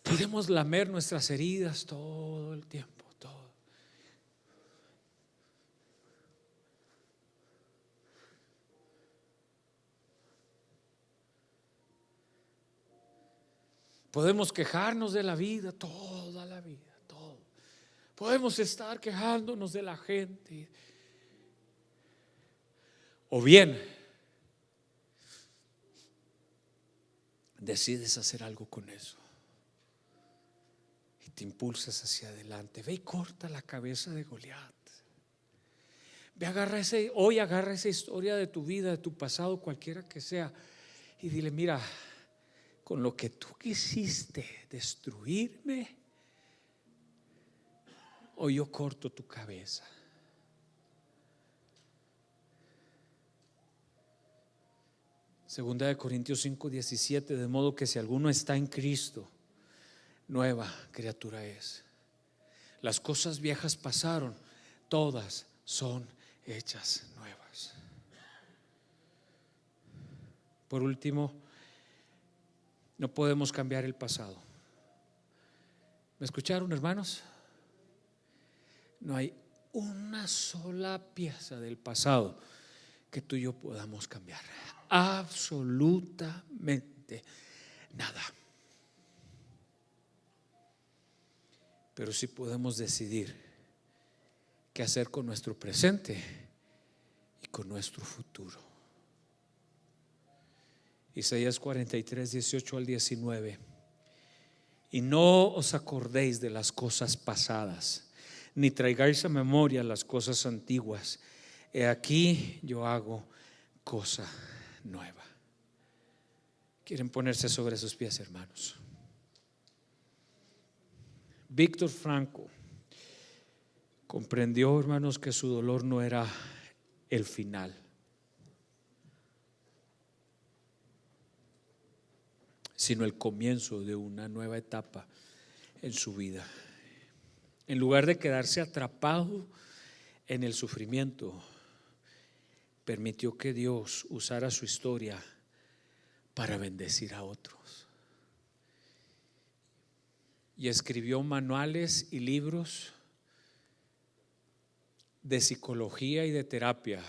Podemos lamer nuestras heridas todo el tiempo, todo. Podemos quejarnos de la vida toda la vida, todo. Podemos estar quejándonos de la gente. O bien decides hacer algo con eso y te impulsas hacia adelante. Ve y corta la cabeza de Goliat. Ve, hoy agarra esa historia de tu vida, de tu pasado, cualquiera que sea, y dile: mira, con lo que tú quisiste destruirme, hoy yo corto tu cabeza. Segunda de Corintios 5:17, de modo que si alguno está en Cristo, nueva criatura es. Las cosas viejas pasaron, todas son hechas nuevas. Por último, no podemos cambiar el pasado. ¿Me escucharon, hermanos? No hay una sola pieza del pasado que tú y yo podamos cambiar. Absolutamente nada. Pero sí podemos decidir qué hacer con nuestro presente y con nuestro futuro. Isaías 43:18-19. Y no os acordéis de las cosas pasadas, ni traigáis a memoria las cosas antiguas. He aquí yo hago cosa nueva. ¿Quieren ponerse sobre sus pies, hermanos? Víctor Franco comprendió, hermanos, que su dolor no era el final, sino el comienzo de una nueva etapa en su vida. En lugar de quedarse atrapado en el sufrimiento, permitió que Dios usara su historia para bendecir a otros. Y escribió manuales y libros de psicología y de terapia.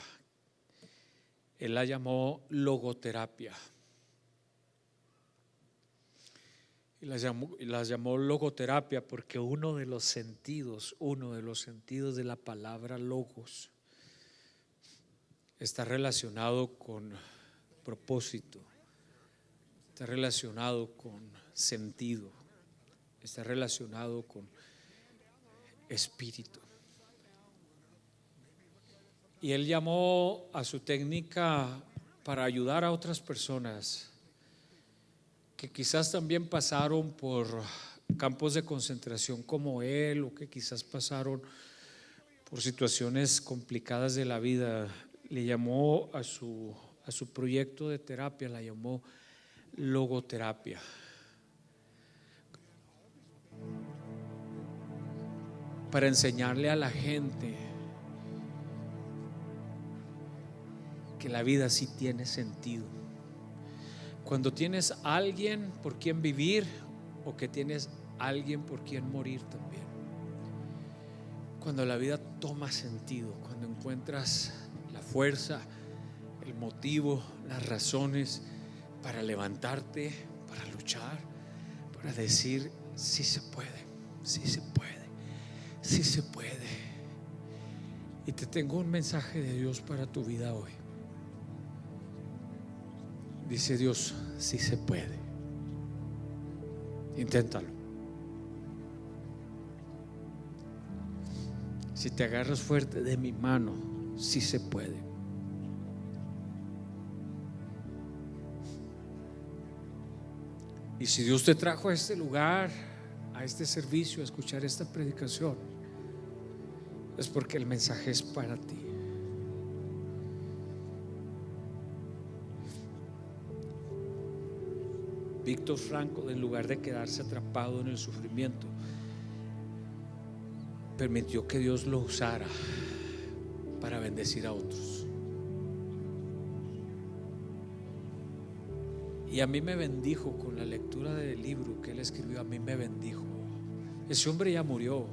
Él la llamó logoterapia. Y las llamó logoterapia porque uno de los sentidos de la palabra logos está relacionado con propósito, está relacionado con sentido, está relacionado con espíritu. Y él llamó a su técnica para ayudar a otras personas que quizás también pasaron por campos de concentración como él, o que quizás pasaron por situaciones complicadas de la vida. Le llamó a su proyecto de terapia, la llamó logoterapia. Para enseñarle a la gente que la vida sí tiene sentido. Cuando tienes a alguien por quien vivir, o que tienes a alguien por quien morir también. Cuando la vida toma sentido, cuando encuentras la fuerza, el motivo, las razones para levantarte, para luchar, para decir: sí se puede, sí se puede, sí se puede. Y te tengo un mensaje de Dios para tu vida hoy. Dice Dios: sí se puede. Inténtalo. Si te agarras fuerte de mi mano, sí se puede. Y si Dios te trajo a este lugar, a este servicio, a escuchar esta predicación, es porque el mensaje es para ti. Víctor Franco, en lugar de quedarse atrapado en el sufrimiento, permitió que Dios lo usara para bendecir a otros. Y a mí me bendijo con la lectura del libro que él escribió. A mí me bendijo. Ese hombre ya murió.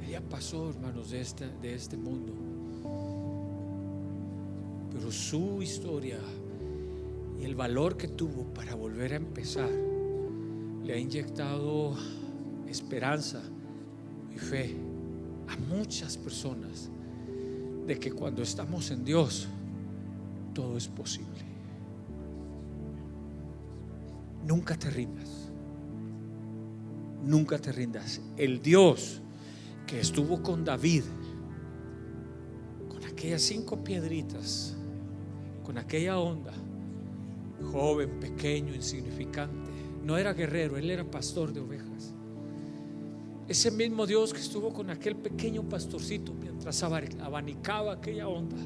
Él ya pasó, hermanos, de este mundo. Pero su historia y el valor que tuvo para volver a empezar le ha inyectado esperanza y fe a muchas personas de que cuando estamos en Dios todo es posible. Nunca te rindas. Nunca te rindas. El Dios que estuvo con David, con aquellas 5 piedritas, con aquella onda, joven, pequeño, insignificante, no era guerrero, él era pastor de ovejas. Ese mismo Dios que estuvo con aquel pequeño pastorcito mientras abanicaba aquella onda,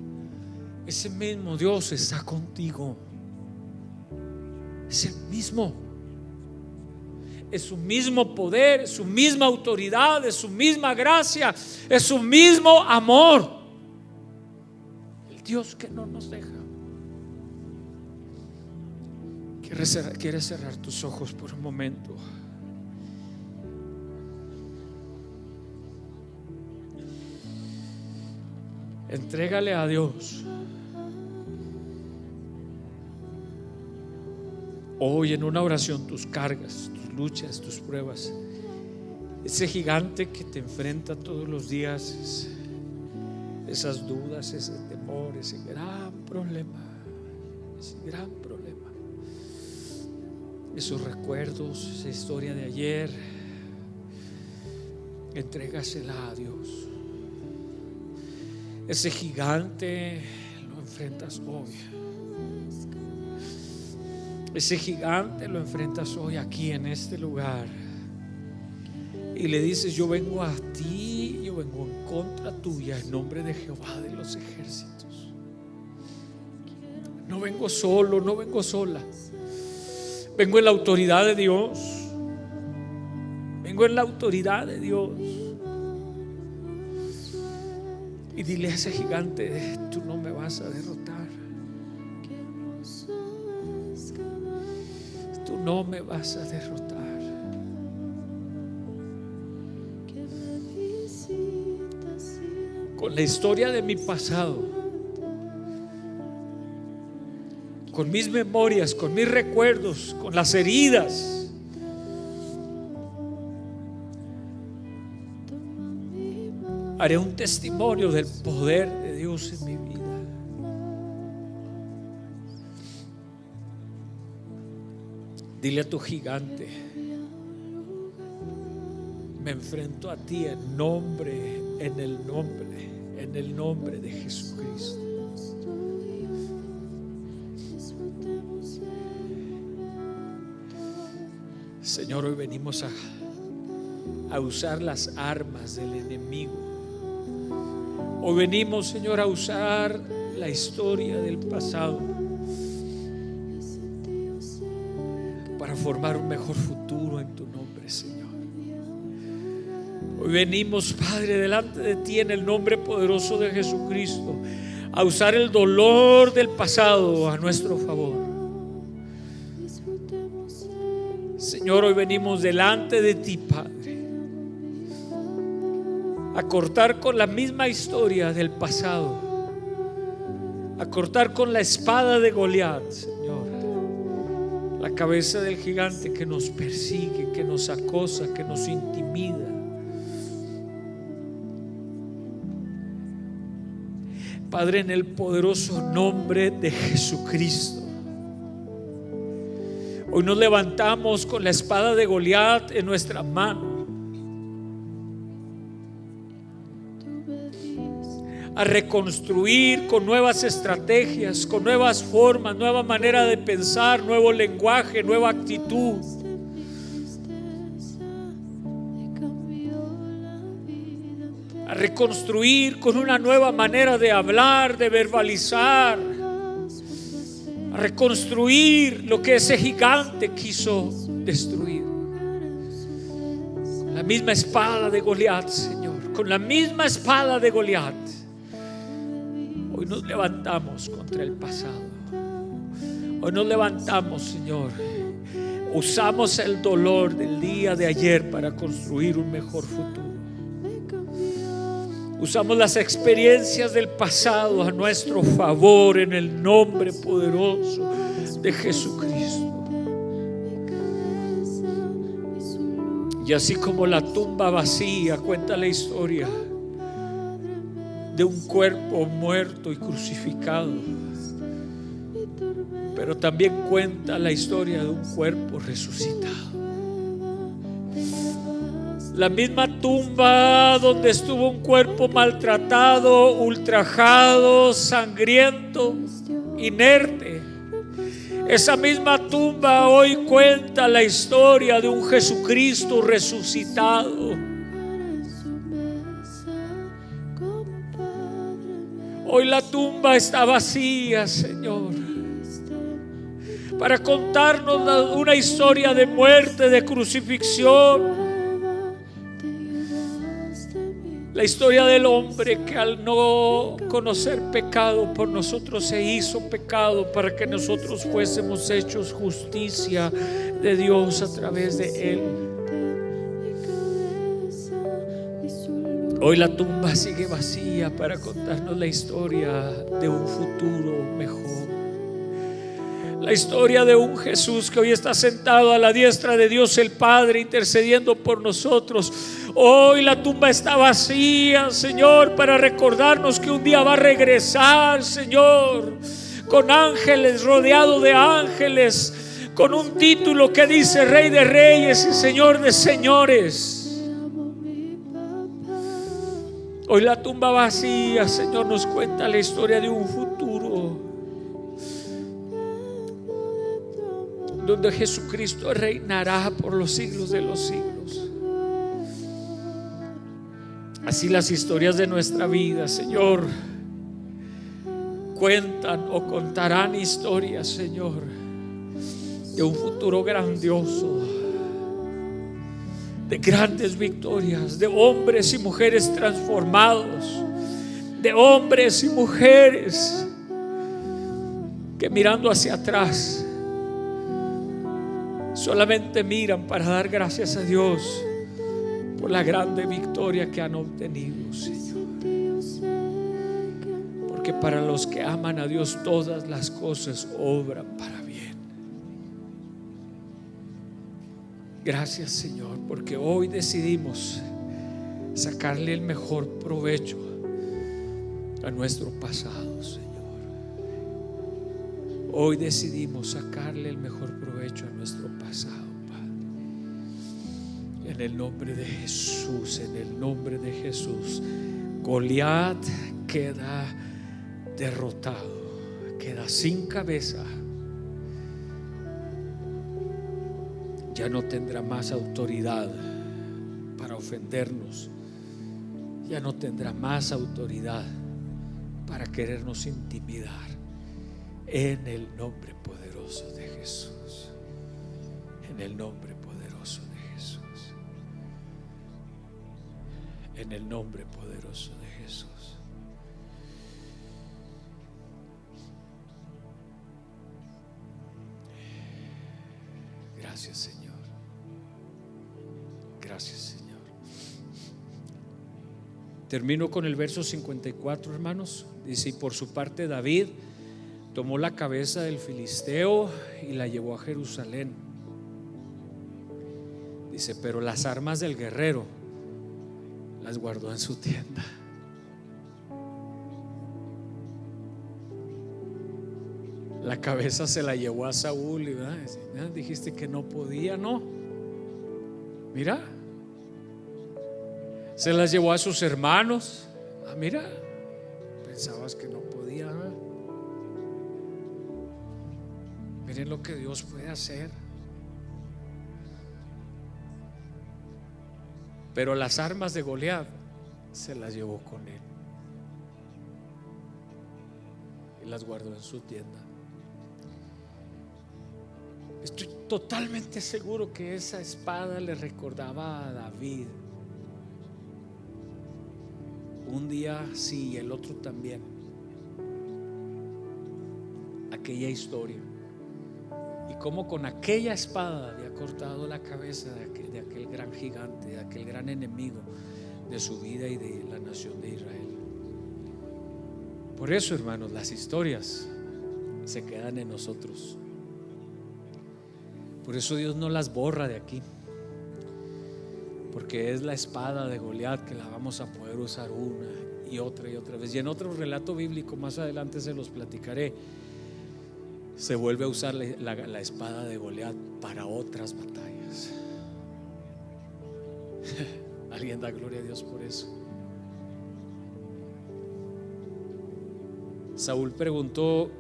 ese mismo Dios está contigo. Es el mismo. Es su mismo poder, es su misma autoridad, es su misma gracia, es su mismo amor. El Dios que no nos deja. ¿Quieres cerrar tus ojos por un momento? Entrégale a Dios hoy en una oración tus cargas, tus luchas, tus pruebas, ese gigante que te enfrenta todos los días, esas dudas, ese temor, ese gran problema, esos recuerdos, esa historia de ayer. Entrégasela a Dios. Ese gigante lo enfrentas hoy. Ese gigante lo enfrentas hoy aquí en este lugar. Y le dices: yo vengo a ti, yo vengo en contra tuya en nombre de Jehová de los ejércitos. No vengo solo, no vengo sola. Vengo en la autoridad de Dios. Vengo en la autoridad de Dios. Y dile a ese gigante: tú no me vas a derrotar. Tú no me vas a derrotar. Con la historia de mi pasado, con mis memorias, con mis recuerdos, con las heridas, haré un testimonio del poder de Dios en mi vida. Dile a tu gigante: me enfrento a ti en el nombre de Jesucristo. Señor, hoy venimos a usar las armas del enemigo. Hoy venimos, Señor, a usar la historia del pasado para formar un mejor futuro en tu nombre, Señor. Hoy venimos, Padre, delante de ti en el nombre poderoso de Jesucristo, a usar el dolor del pasado a nuestro favor. Señor, hoy venimos delante de ti, Padre, a cortar con la misma historia del pasado, a cortar con la espada de Goliat, Señor, la cabeza del gigante que nos persigue, que nos acosa, que nos intimida. Padre, en el poderoso nombre de Jesucristo, hoy nos levantamos con la espada de Goliat en nuestra mano, a reconstruir con nuevas estrategias, con nuevas formas, nueva manera de pensar, nuevo lenguaje, nueva actitud. A reconstruir con una nueva manera de hablar, de verbalizar. A reconstruir lo que ese gigante quiso destruir. Con la misma espada de Goliat, Señor, con la misma espada de Goliat. Hoy nos levantamos contra el pasado. Hoy nos levantamos, Señor. Usamos el dolor del día de ayer para construir un mejor futuro. Usamos las experiencias del pasado a nuestro favor en el nombre poderoso de Jesucristo. Y así como la tumba vacía cuenta la historia de un cuerpo muerto y crucificado, pero también cuenta la historia de un cuerpo resucitado. La misma tumba donde estuvo un cuerpo maltratado, ultrajado, sangriento, inerte, esa misma tumba hoy cuenta la historia de un Jesucristo resucitado. Hoy la tumba está vacía, Señor, para contarnos una historia de muerte, de crucifixión. La historia del hombre que al no conocer pecado por nosotros se hizo pecado para que nosotros fuésemos hechos justicia de Dios a través de Él. Hoy la tumba sigue vacía para contarnos la historia de un futuro mejor. La historia de un Jesús que hoy está sentado a la diestra de Dios el Padre, intercediendo por nosotros. Hoy la tumba está vacía, Señor, para recordarnos que un día va a regresar, Señor, con ángeles, rodeado de ángeles, con un título que dice Rey de Reyes y Señor de Señores. Hoy la tumba vacía, Señor, nos cuenta la historia de un futuro donde Jesucristo reinará por los siglos de los siglos. Así las historias de nuestra vida, Señor, cuentan o contarán historias, Señor, de un futuro grandioso, de grandes victorias, de hombres y mujeres transformados, de hombres y mujeres que mirando hacia atrás solamente miran para dar gracias a Dios por la grande victoria que han obtenido, Señor. Porque para los que aman a Dios todas las cosas obran para bien. Gracias, Señor, porque hoy decidimos sacarle el mejor provecho a nuestro pasado, Señor. Hoy decidimos sacarle el mejor provecho a nuestro pasado, Padre. En el nombre de Jesús, en el nombre de Jesús, Goliat queda derrotado, queda sin cabeza. Ya no tendrá más autoridad para ofendernos. Ya no tendrá más autoridad para querernos intimidar. En el nombre poderoso de Jesús. En el nombre poderoso de Jesús. En el nombre poderoso de Jesús. Gracias, Señor. Gracias, Señor. Termino con el verso 54, hermanos. Dice: y por su parte David tomó la cabeza del filisteo y la llevó a Jerusalén. Dice: pero las armas del guerrero las guardó en su tienda. La cabeza se la llevó a Saúl y dijiste que no podía, no. Mira, se las llevó a sus hermanos. Mira, pensabas que no podía, ¿no? Miren lo que Dios puede hacer. Pero las armas de Goliat se las llevó con él y las guardó en su tienda. Estoy totalmente seguro que esa espada le recordaba a David. Un día sí y el otro también. Aquella historia. Y cómo con aquella espada había cortado la cabeza de aquel gran gigante, de aquel gran enemigo de su vida y de la nación de Israel. Por eso, hermanos, las historias se quedan en nosotros. Por eso Dios no las borra de aquí, porque es la espada de Goliat que la vamos a poder usar una y otra vez. Y en otro relato bíblico, más adelante se los platicaré, se vuelve a usar la espada de Goliat para otras batallas. Alguien da gloria a Dios por eso. Saúl preguntó: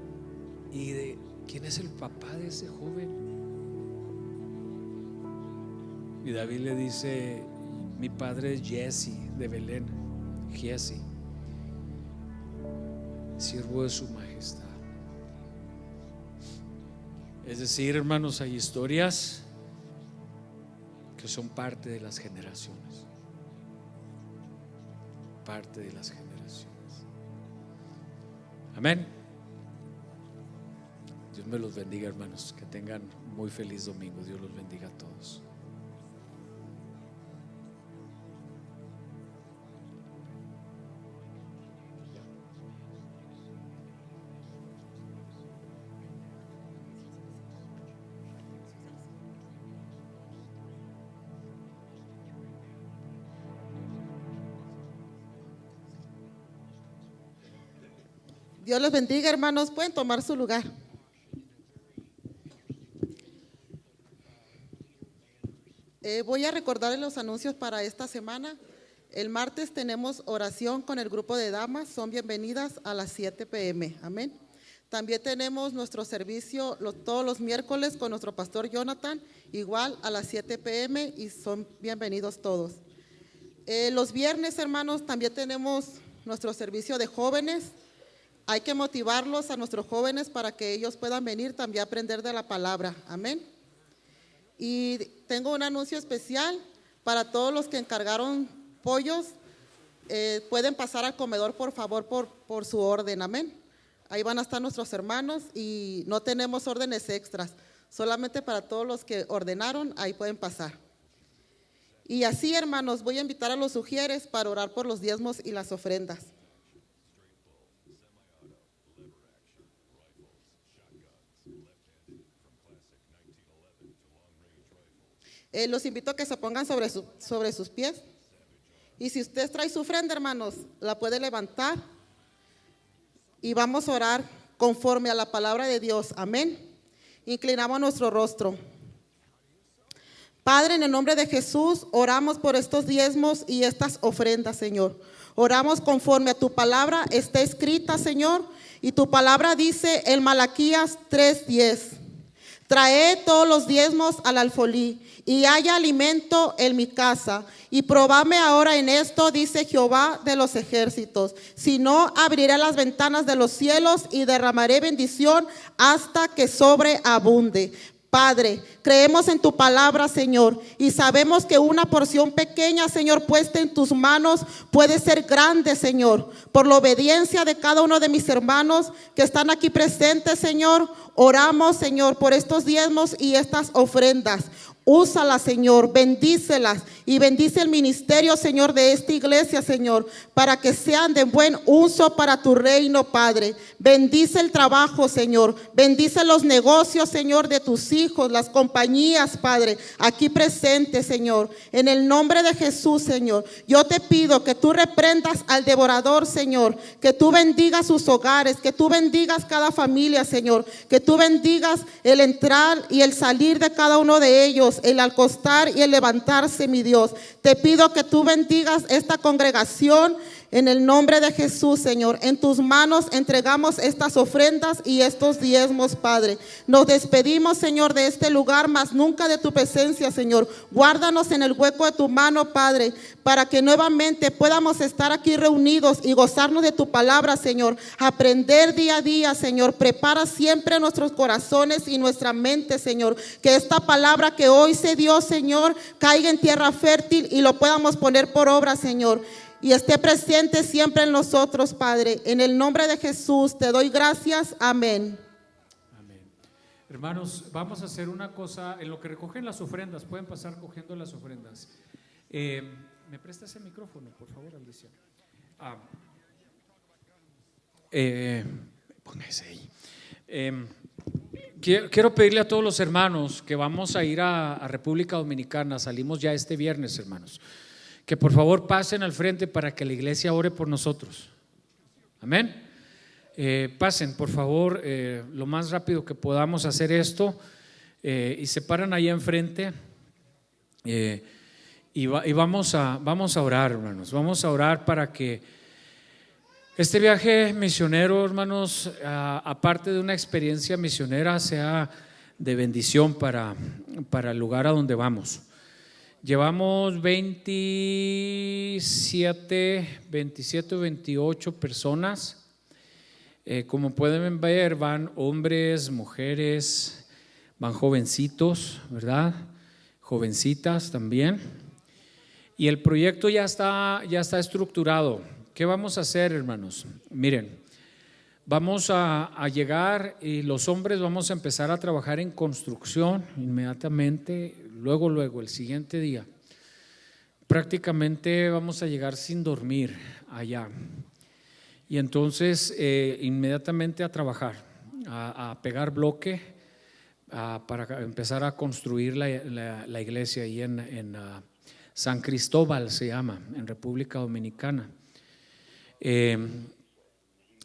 ¿y de quién es el papá de ese joven? Y David le dice: mi padre es Jesse de Belén, Jesse, siervo de su majestad. Es decir, hermanos, hay historias que son parte de las generaciones, parte de las generaciones. Amén. Dios me los bendiga, hermanos, que tengan muy feliz domingo. Dios los bendiga a todos. Dios les bendiga, hermanos. Pueden tomar su lugar. Voy a recordarles los anuncios para esta semana. El martes tenemos oración con el grupo de damas. Son bienvenidas a las 7 p.m. Amén. También tenemos nuestro servicio todos los miércoles con nuestro pastor Jonathan, igual a las 7 p.m. y son bienvenidos todos. Los viernes, hermanos, también tenemos nuestro servicio de jóvenes. Hay que motivarlos a nuestros jóvenes para que ellos puedan venir también a aprender de la palabra. Amén. Y tengo un anuncio especial para todos los que encargaron pollos. Pueden pasar al comedor, por favor, por su orden. Amén. Ahí van a estar nuestros hermanos y no tenemos órdenes extras. Solamente para todos los que ordenaron, ahí pueden pasar. Y así, hermanos, voy a invitar a los sugieres para orar por los diezmos y las ofrendas. Los invito a que se pongan sobre sus pies. Y si usted trae su ofrenda, hermanos, la puede levantar. Y vamos a orar conforme a la palabra de Dios. Amén. Inclinamos nuestro rostro. Padre, en el nombre de Jesús, oramos por estos diezmos y estas ofrendas, Señor. Oramos conforme a tu palabra está escrita, Señor. Y tu palabra dice en Malaquías 3:10. Traed todos los diezmos al alfolí, y haya alimento en mi casa. Y probadme ahora en esto, dice Jehová de los ejércitos. Si no, abriré las ventanas de los cielos y derramaré bendición hasta que sobreabunde. Padre, creemos en tu palabra, Señor, y sabemos que una porción pequeña, Señor, puesta en tus manos puede ser grande, Señor. Por la obediencia de cada uno de mis hermanos que están aquí presentes, Señor, oramos, Señor, por estos diezmos y estas ofrendas. Úsalas, Señor, bendícelas y bendice el ministerio, Señor, de esta iglesia, Señor, para que sean de buen uso para tu reino, Padre. Bendice el trabajo, Señor, bendice los negocios, Señor, de tus hijos, las compañías, Padre, aquí presentes, Señor. En el nombre de Jesús, Señor, yo te pido que tú reprendas al devorador, Señor, que tú bendigas sus hogares, que tú bendigas cada familia, Señor, que tú bendigas el entrar y el salir de cada uno de ellos, el acostar y el levantarse, mi Dios. Te pido que tú bendigas esta congregación en el nombre de Jesús, Señor. En tus manos entregamos estas ofrendas y estos diezmos, Padre. Nos despedimos, Señor, de este lugar, mas nunca de tu presencia, Señor. Guárdanos en el hueco de tu mano, Padre, para que nuevamente podamos estar aquí reunidos y gozarnos de tu palabra, Señor. Aprender día a día, Señor. Prepara siempre nuestros corazones y nuestra mente, Señor. Que esta palabra que hoy se dio, Señor, caiga en tierra fértil y lo podamos poner por obra, Señor. Y esté presente siempre en nosotros, Padre. En el nombre de Jesús te doy gracias. Amén. Amén. Hermanos, vamos a hacer una cosa. En lo que recogen las ofrendas, pueden pasar cogiendo las ofrendas. ¿Me presta ese micrófono, por favor, Alicia? Póngase ahí. Quiero pedirle a todos los hermanos que vamos a ir a República Dominicana, salimos ya este viernes, hermanos, que por favor pasen al frente para que la iglesia ore por nosotros. Amén. Pasen por favor lo más rápido que podamos hacer esto, y se paran ahí enfrente, y vamos a orar, hermanos. Vamos a orar para que este viaje misionero, hermanos, aparte de una experiencia misionera, sea de bendición para el lugar a donde vamos. Llevamos 27 o 28 personas. Como pueden ver, van hombres, mujeres, van jovencitos, ¿verdad? Jovencitas también. Y el proyecto ya está estructurado. ¿Qué vamos a hacer, hermanos? Miren, vamos a llegar y los hombres vamos a empezar a trabajar en construcción inmediatamente, luego el siguiente día. Prácticamente vamos a llegar sin dormir allá. Y entonces inmediatamente a trabajar, a pegar bloque, para empezar a construir la iglesia ahí en San Cristóbal, se llama, en República Dominicana.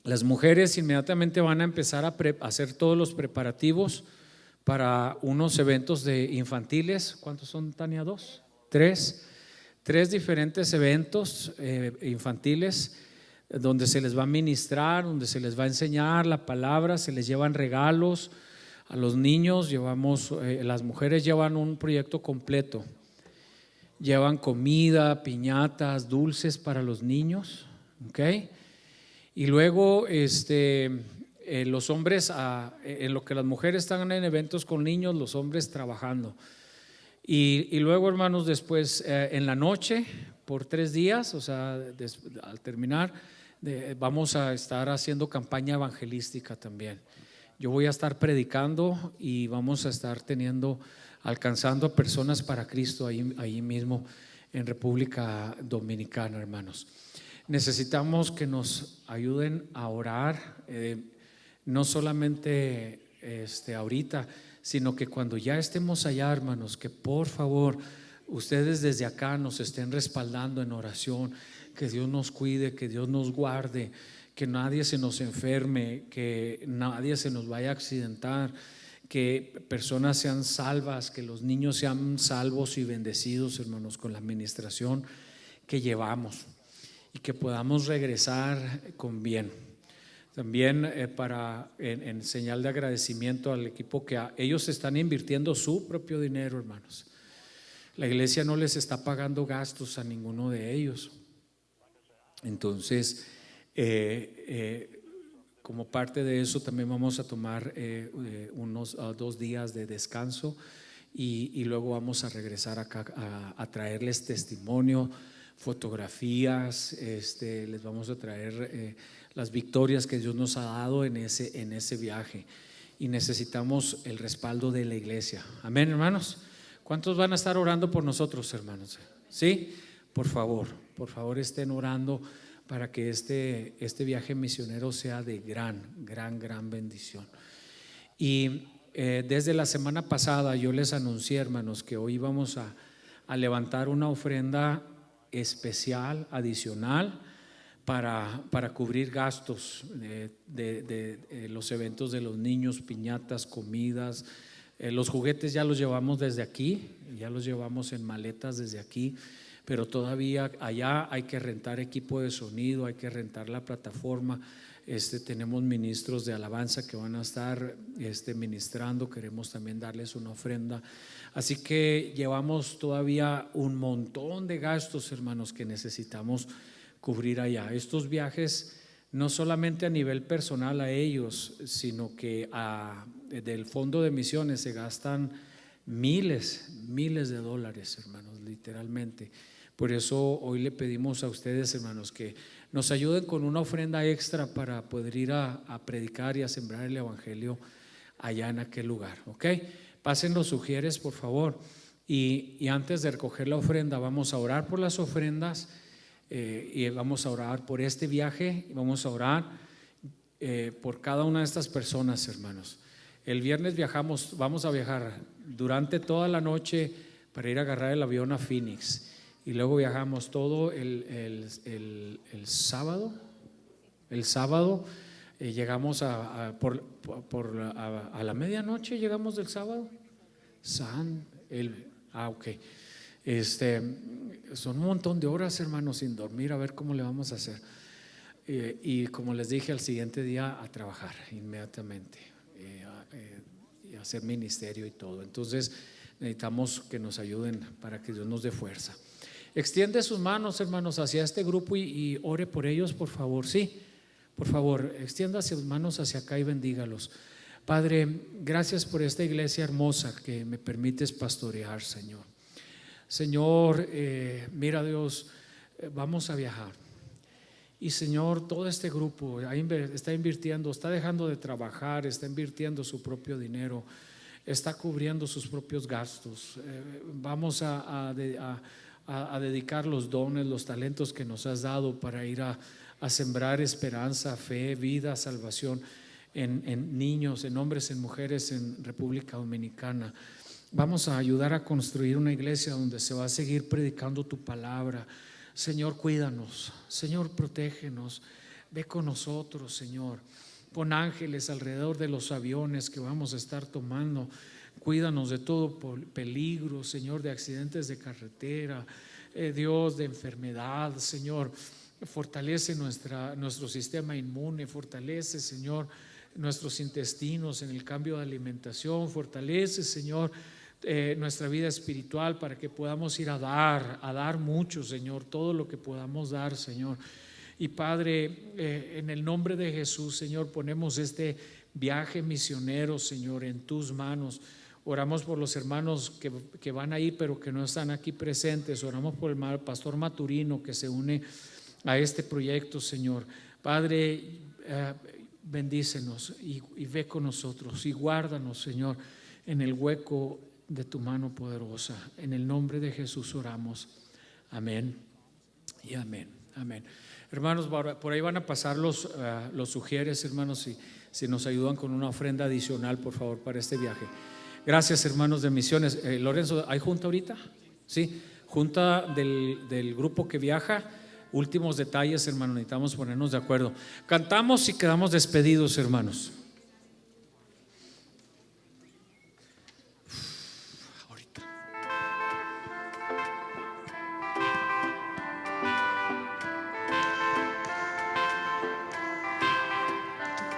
Las mujeres inmediatamente van a empezar a hacer todos los preparativos para unos eventos infantiles. ¿Cuántos son, Tania? ¿2? ¿3? 3 diferentes eventos infantiles donde se les va a ministrar, donde se les va a enseñar la palabra, se les llevan regalos a los niños. Las mujeres llevan un proyecto completo, llevan comida, piñatas, dulces para los niños. Okay. Y luego los hombres, en lo que las mujeres están en eventos con niños, los hombres trabajando. Y luego, hermanos, después en la noche, por 3 días, o sea, al terminar, vamos a estar haciendo campaña evangelística también. Yo voy a estar predicando y vamos a estar alcanzando a personas para Cristo ahí mismo en República Dominicana, hermanos. Necesitamos que nos ayuden a orar, no solamente ahorita, sino que cuando ya estemos allá, hermanos, que por favor ustedes desde acá nos estén respaldando en oración, que Dios nos cuide, que Dios nos guarde, que nadie se nos enferme, que nadie se nos vaya a accidentar, que personas sean salvas, que los niños sean salvos y bendecidos, hermanos, con la administración que llevamos, y que podamos regresar con bien. También en señal de agradecimiento al equipo, que ellos están invirtiendo su propio dinero, hermanos. La iglesia no les está pagando gastos a ninguno de ellos. Entonces, como parte de eso también vamos a tomar unos 2 días de descanso, y luego vamos a regresar acá a traerles testimonio, fotografías, les vamos a traer las victorias que Dios nos ha dado en ese viaje, y necesitamos el respaldo de la iglesia. Amén, hermanos. ¿Cuántos van a estar orando por nosotros, hermanos? ¿Sí? Por favor estén orando para que este viaje misionero sea de gran bendición. Y desde la semana pasada yo les anuncié, hermanos, que hoy vamos a levantar una ofrenda especial, adicional, para cubrir gastos de los eventos de los niños, piñatas, comidas. Los juguetes ya los llevamos desde aquí, ya los llevamos en maletas desde aquí, pero todavía allá hay que rentar equipo de sonido, hay que rentar la plataforma. Tenemos ministros de alabanza que van a estar ministrando, queremos también darles una ofrenda. Así que llevamos todavía un montón de gastos, hermanos, que necesitamos cubrir allá. Estos viajes no solamente a nivel personal a ellos, sino que del fondo de misiones se gastan miles de dólares, hermanos, literalmente. Por eso hoy le pedimos a ustedes, hermanos, que nos ayuden con una ofrenda extra para poder ir a predicar y a sembrar el evangelio allá en aquel lugar. ¿Ok? Pasen los sugieres, por favor. Y antes de recoger la ofrenda, vamos a orar por las ofrendas, y vamos a orar por este viaje, y vamos a orar por cada una de estas personas, hermanos. El viernes vamos a viajar durante toda la noche para ir a agarrar el avión a Phoenix, y luego viajamos todo el sábado. El sábado llegamos a la medianoche, llegamos del sábado. Ok. Son un montón de horas, hermanos, sin dormir, a ver cómo le vamos a hacer. Y como les dije, al siguiente día a trabajar inmediatamente, y hacer ministerio y todo. Entonces necesitamos que nos ayuden para que Dios nos dé fuerza. Extiende sus manos, hermanos, hacia este grupo y ore por ellos, por favor. Sí, por favor, extienda sus manos hacia acá y bendígalos. Padre, gracias por esta iglesia hermosa que me permites pastorear, Señor. Señor, mira, Dios, vamos a viajar. Y Señor, todo este grupo está invirtiendo, está dejando de trabajar, está invirtiendo su propio dinero, está cubriendo sus propios gastos. Vamos a dedicar los dones, los talentos que nos has dado para ir a sembrar esperanza, fe, vida, salvación en niños, en hombres, en mujeres en República Dominicana. Vamos a ayudar a construir una iglesia donde se va a seguir predicando tu palabra. Señor, cuídanos, Señor, protégenos, ve con nosotros, Señor. Pon ángeles alrededor de los aviones que vamos a estar tomando. Cuídanos de todo peligro, Señor, de accidentes de carretera, Dios, de enfermedad, Señor. Fortalece nuestro sistema inmune, fortalece, Señor, nuestros intestinos en el cambio de alimentación, fortalece, Señor, nuestra vida espiritual para que podamos ir a dar mucho, Señor, todo lo que podamos dar, Señor. Y Padre, en el nombre de Jesús, Señor, ponemos este viaje misionero, Señor, en tus manos. Oramos por los hermanos que van ahí pero que no están aquí presentes. Oramos por el pastor Maturino que se une a este proyecto, Señor. Padre, bendícenos y ve con nosotros y guárdanos, Señor, en el hueco de tu mano poderosa. En el nombre de Jesús oramos. Amén y amén. Amén. Hermanos, por ahí van a pasar los sugieres, hermanos, si nos ayudan con una ofrenda adicional, por favor, para este viaje. Gracias, hermanos de misiones. Lorenzo, ¿hay junta ahorita? Sí, junta del grupo que viaja. Últimos detalles, hermanos, necesitamos ponernos de acuerdo. Cantamos y quedamos despedidos, hermanos. Ahorita.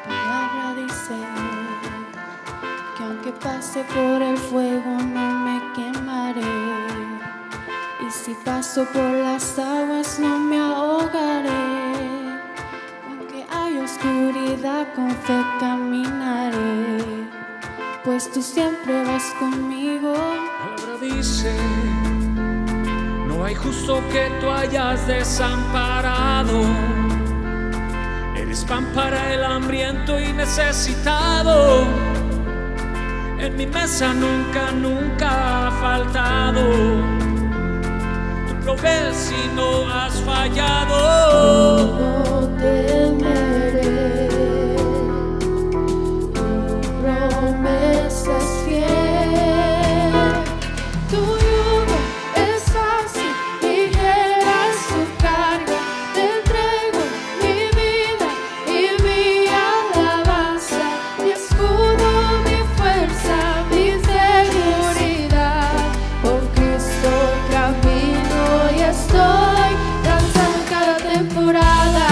Tu palabra dice que aunque pase por el fuego no me quemaré. Y si paso por las aguas no me ahogaré. Aunque hay oscuridad con fe caminaré, pues tú siempre vas conmigo. La palabra dice: no hay justo que tú hayas desamparado. Eres pan para el hambriento y necesitado. En mi mesa nunca, nunca ha faltado. Lo ves y no has fallado. No temeré, tu promesa es fiel. Tu yugo es fácil, ligera es tu carga. Te entrego mi vida y mi alabanza, mi escudo, mi fuerza, mi seguridad. Por Cristo camino y estoy danzando cada temporada,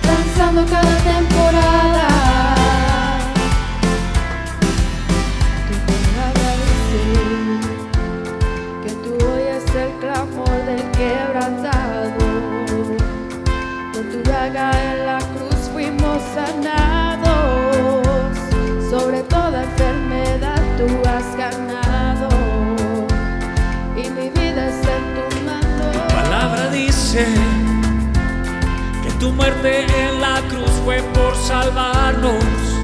danzando cada temporada. Tu palabra dice que tú oyes el clamor del quebrantado. Por tu llaga en la cruz fuimos sanados. Sobre toda enfermedad tú has ganado. Y mi vida es en tu mano. La palabra dice que tu muerte en la cruz fue por salvar